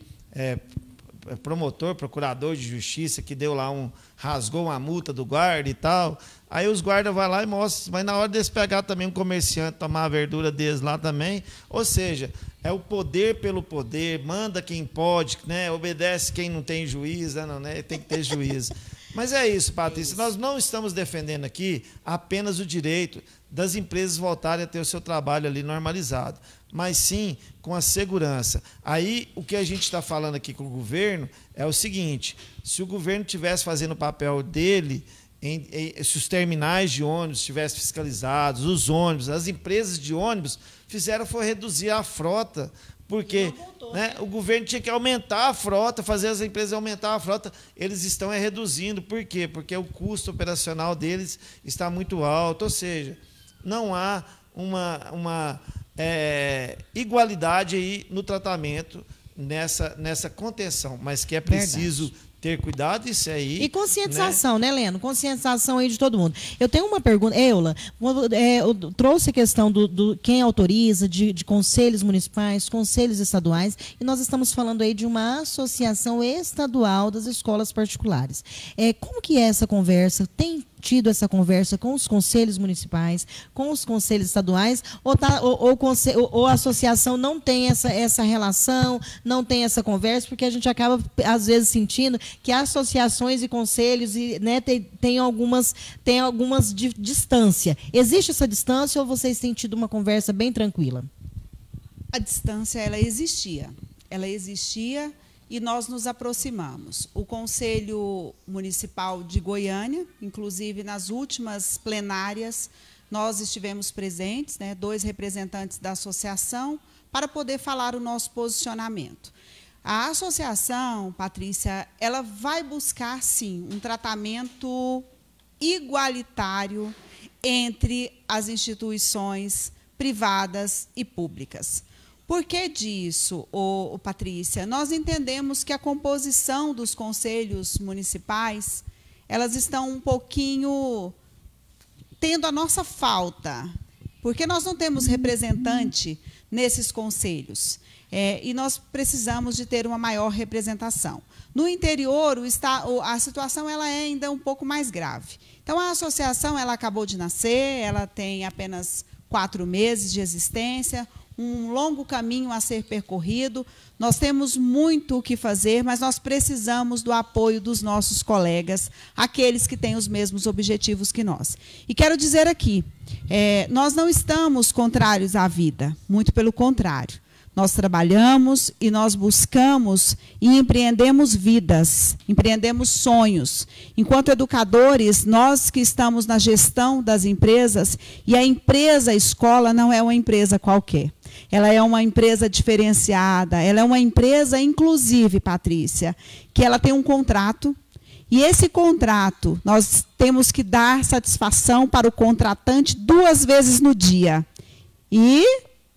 procurador de justiça que deu lá rasgou uma multa do guarda e tal. Aí os guardas vão lá e mostram, mas na hora deles pegar também um comerciante, tomar a verdura deles lá também. Ou seja, é o poder pelo poder, manda quem pode, né? Obedece quem não tem juízo, né? Tem que ter juízo. Mas é isso, Patrícia, nós não estamos defendendo aqui apenas o direito das empresas voltarem a ter o seu trabalho ali normalizado, mas sim com a segurança. Aí, o que a gente está falando aqui com o governo é o seguinte, se o governo estivesse fazendo o papel dele, se os terminais de ônibus estivessem fiscalizados, os ônibus, as empresas de ônibus foi reduzir a frota, porque né, o governo tinha que aumentar a frota, fazer as empresas aumentar a frota, eles estão reduzindo. Por quê? Porque o custo operacional deles está muito alto, ou seja, não há uma igualdade aí no tratamento nessa contenção, mas que é preciso ter cuidado, isso aí. E conscientização, né, Leno? Conscientização aí de todo mundo. Eu tenho uma pergunta, Eula, eu trouxe a questão do quem autoriza, de conselhos municipais, conselhos estaduais, e nós estamos falando aí de uma associação estadual das escolas particulares. Como que é essa conversa? Tem tido essa conversa com os conselhos municipais, com os conselhos estaduais, ou a associação não tem essa relação, não tem essa conversa, porque a gente acaba, às vezes, sentindo que associações e conselhos né, tem algumas de distância. Existe essa distância ou vocês têm tido uma conversa bem tranquila? A distância, ela existia. E nós nos aproximamos. O Conselho Municipal de Goiânia, inclusive nas últimas plenárias, nós estivemos presentes, né, 2 representantes da associação, para poder falar o nosso posicionamento. A associação, Patrícia, ela vai buscar, sim, um tratamento igualitário entre as instituições privadas e públicas. Por que disso, Patrícia? Nós entendemos que a composição dos conselhos municipais, elas estão um pouquinho tendo a nossa falta, porque nós não temos representante nesses conselhos, e nós precisamos de ter uma maior representação. No interior, a situação ela é ainda um pouco mais grave. Então, a associação ela acabou de nascer, ela tem apenas 4 meses de existência, um longo caminho a ser percorrido. Nós temos muito o que fazer, mas nós precisamos do apoio dos nossos colegas, aqueles que têm os mesmos objetivos que nós. E quero dizer aqui, nós não estamos contrários à vida, muito pelo contrário. Nós trabalhamos e nós buscamos e empreendemos vidas, empreendemos sonhos. Enquanto educadores, nós que estamos na gestão das empresas, e a empresa escola não é uma empresa qualquer. Ela é uma empresa diferenciada, ela é uma empresa inclusive, Patrícia, que ela tem um contrato, e esse contrato, nós temos que dar satisfação para o contratante 2 vezes no dia. E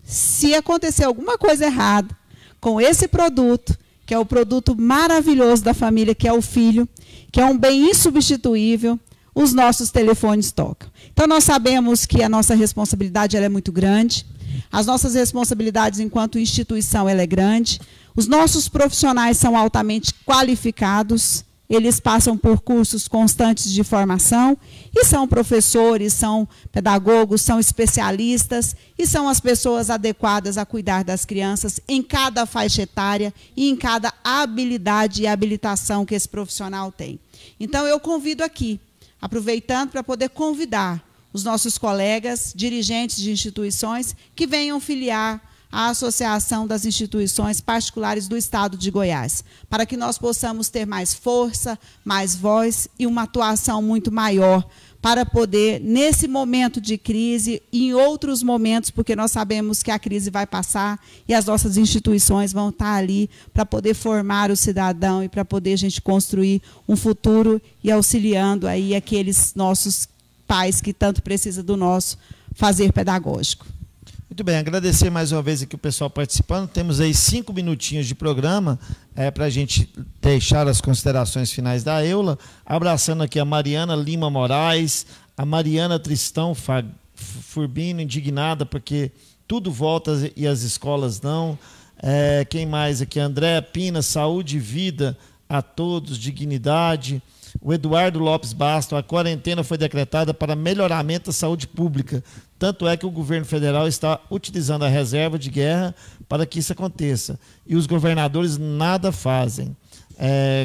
se acontecer alguma coisa errada com esse produto, que é o produto maravilhoso da família, que é o filho, que é um bem insubstituível, os nossos telefones tocam. Então, nós sabemos que a nossa responsabilidade ela é muito grande, as nossas responsabilidades enquanto instituição ela é grande, os nossos profissionais são altamente qualificados. eles passam por cursos constantes de formação e são professores, são pedagogos, são especialistas e são as pessoas adequadas a cuidar das crianças em cada faixa etária e em cada habilidade e habilitação que esse profissional tem. Então, eu convido aqui, aproveitando para poder convidar os nossos colegas, dirigentes de instituições, que venham filiar à Associação das Instituições Particulares do Estado de Goiás, para que nós possamos ter mais força, mais voz e uma atuação muito maior, para poder, nesse momento de crise e em outros momentos, porque nós sabemos que a crise vai passar e as nossas instituições vão estar ali para poder formar o cidadão e para poder a gente construir um futuro e auxiliando aí aqueles nossos pais que tanto precisam do nosso fazer pedagógico. Muito bem, agradecer mais uma vez aqui o pessoal participando. Temos aí 5 minutinhos de programa para a gente deixar as considerações finais da Eula. Abraçando aqui a Mariana Lima Moraes, a Mariana Tristão Furbino, indignada porque tudo volta e as escolas não. Quem mais aqui? Andréa Pina, saúde e vida a todos, dignidade. O Eduardo Lopes Basto, a quarentena foi decretada para melhoramento da saúde pública. Tanto é que o governo federal está utilizando a reserva de guerra para que isso aconteça. E os governadores nada fazem.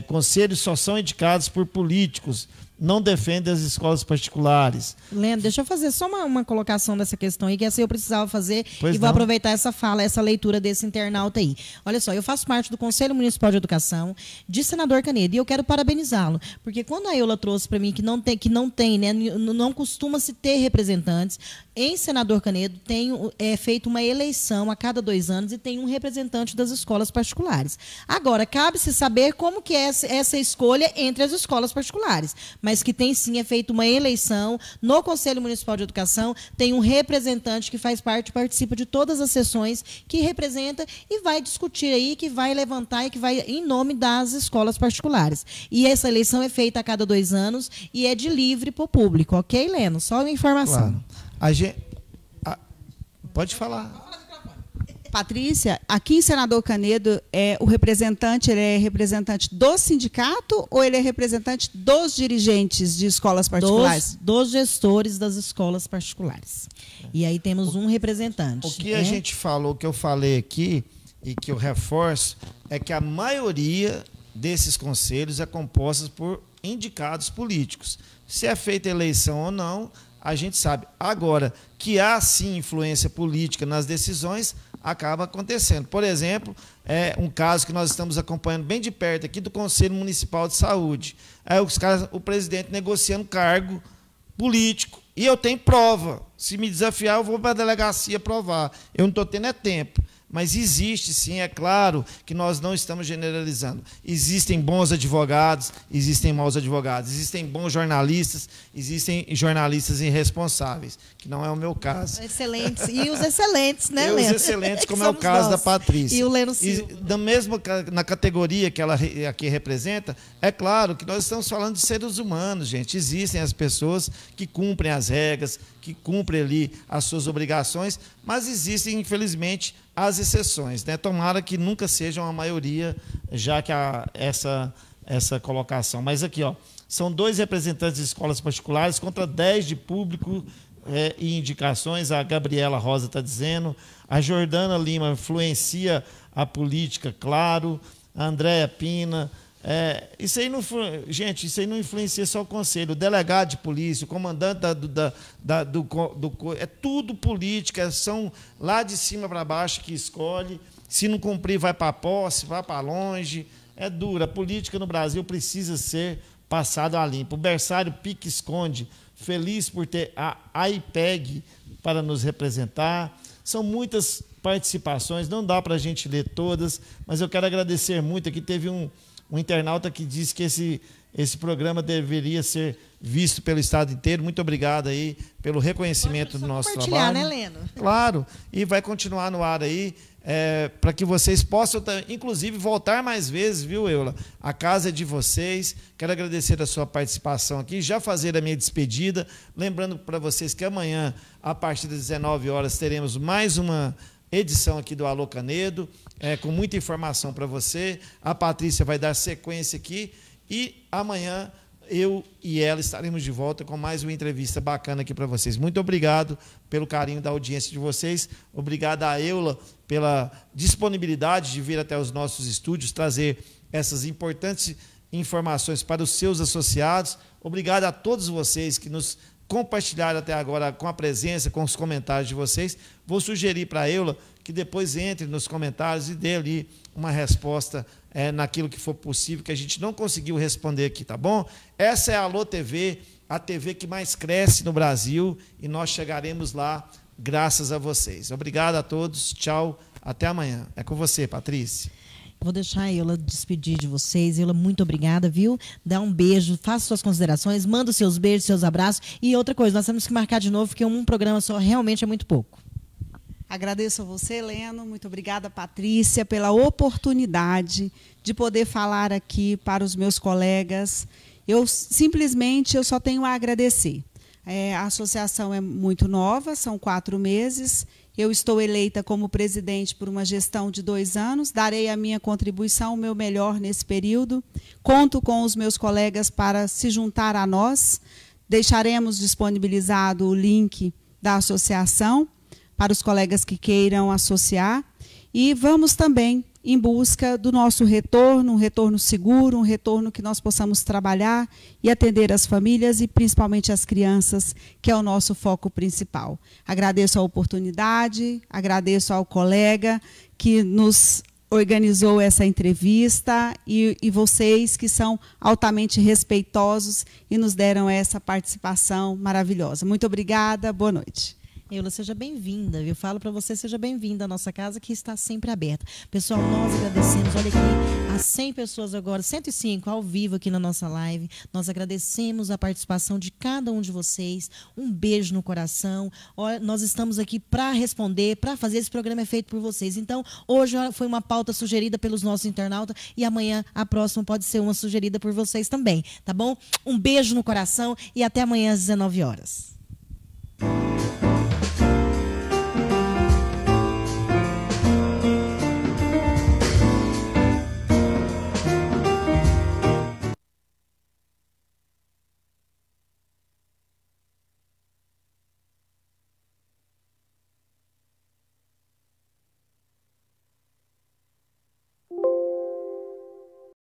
Conselhos só são indicados por políticos, não defendem as escolas particulares. Leandro, deixa eu fazer só uma colocação dessa questão aí, que essa eu precisava fazer, pois e vou aproveitar essa fala, essa leitura desse internauta aí. Olha só, eu faço parte do Conselho Municipal de Educação de Senador Canedo, e eu quero parabenizá-lo, porque quando a Eula trouxe para mim que não tem, né, não costuma se ter representantes, em Senador Canedo tem feito uma eleição a cada 2 anos e tem um representante das escolas particulares. Agora, cabe-se saber como que é essa escolha entre as escolas particulares, mas que tem sim, é feita uma eleição no Conselho Municipal de Educação, tem um representante que faz parte, participa de todas as sessões, que representa e vai discutir aí, que vai levantar e que vai em nome das escolas particulares. E essa eleição é feita a cada 2 anos e é de livre para o público, ok, Leno? Só uma informação. Claro. Pode falar. Patrícia, aqui em Senador Canedo, o representante, ele é representante do sindicato ou ele é representante dos dirigentes de escolas particulares? Dos gestores das escolas particulares. E aí temos um representante. O que a gente falou, que eu falei aqui, e que eu reforço, é que a maioria desses conselhos é composta por indicados políticos. Se é feita eleição ou não, a gente sabe. Agora, que há sim influência política nas decisões, acaba acontecendo. Por exemplo, um caso que nós estamos acompanhando bem de perto aqui do Conselho Municipal de Saúde. O presidente negociando cargo político. E eu tenho prova. Se me desafiar, eu vou para a delegacia provar. Eu não estou tendo tempo. Mas existe, sim, é claro que nós não estamos generalizando. Existem bons advogados, existem maus advogados, existem bons jornalistas, existem jornalistas irresponsáveis, que não é o meu caso. Excelentes. E os excelentes, né, Leno? Os excelentes, como é o caso da Patrícia. E o Leno Silva. Na categoria que ela aqui representa, é claro que nós estamos falando de seres humanos, gente. Existem as pessoas que cumprem as regras, que cumprem ali as suas obrigações, mas existem, infelizmente, as exceções, né? Tomara que nunca sejam a maioria, já que há essa colocação. Mas aqui, são 2 representantes de escolas particulares contra 10 de público e indicações. A Gabriela Rosa está dizendo, a Jordana Lima influencia a política, claro, a Andréa Pina. Isso aí não, gente, isso aí não influencia só o conselho, o delegado de polícia, o comandante é tudo política, são lá de cima para baixo que escolhe. Se não cumprir, vai para a posse, vai para longe. É dura. A política no Brasil precisa ser passada a limpo. O berçário pique-esconde, feliz por ter a AIPEG para nos representar. São muitas participações, não dá para a gente ler todas, mas eu quero agradecer muito. Aqui teve um internauta que disse que esse programa deveria ser visto pelo estado inteiro. Muito obrigado aí pelo reconhecimento do nosso trabalho. Né, Leno? Claro, e vai continuar no ar aí, para que vocês possam, inclusive, voltar mais vezes, viu, Eula? A casa é de vocês. Quero agradecer a sua participação aqui, já fazer a minha despedida, lembrando para vocês que amanhã, a partir das 19 horas, teremos mais uma edição aqui do Alô Canedo, com muita informação para você. A Patrícia vai dar sequência aqui E amanhã eu e ela estaremos de volta com mais uma entrevista bacana aqui para vocês. Muito obrigado pelo carinho da audiência de vocês. Obrigado a Eula pela disponibilidade de vir até os nossos estúdios, trazer essas importantes informações para os seus associados. Obrigado a todos vocês que nos compartilharam até agora com a presença, com os comentários de vocês. Vou sugerir para a Eula que depois entre nos comentários e dê ali uma resposta naquilo que for possível, que a gente não conseguiu responder aqui, tá bom? Essa é a Alô TV, a TV que mais cresce no Brasil, e nós chegaremos lá graças a vocês. Obrigado a todos, tchau, até amanhã. É com você, Patrícia. Vou deixar a Eula despedir de vocês. Eula, muito obrigada, viu? Dá um beijo, faça suas considerações, manda os seus beijos, seus abraços. E outra coisa, nós temos que marcar de novo, porque um programa só realmente é muito pouco. Agradeço a você, Leno. Muito obrigada, Patrícia, pela oportunidade de poder falar aqui para os meus colegas. Eu só tenho a agradecer. A associação é muito nova, são 4 meses. Eu estou eleita como presidente por uma gestão de 2 anos. Darei a minha contribuição, o meu melhor nesse período. Conto com os meus colegas para se juntar a nós. Deixaremos disponibilizado o link da associação para os colegas que queiram associar. E vamos também em busca do nosso retorno, um retorno seguro, um retorno que nós possamos trabalhar e atender as famílias e principalmente as crianças, que é o nosso foco principal. Agradeço a oportunidade, agradeço ao colega que nos organizou essa entrevista e vocês que são altamente respeitosos e nos deram essa participação maravilhosa. Muito obrigada, boa noite. Eula, seja bem-vinda. Eu falo para você, seja bem-vinda à nossa casa, que está sempre aberta. Pessoal, nós agradecemos. Olha aqui, há 100 pessoas agora, 105 ao vivo aqui na nossa live. Nós agradecemos a participação de cada um de vocês. Um beijo no coração. Olha, nós estamos aqui para responder, para fazer. Esse programa é feito por vocês. Então, hoje foi uma pauta sugerida pelos nossos internautas e amanhã a próxima pode ser uma sugerida por vocês também, tá bom? Um beijo no coração e até amanhã às 19 horas.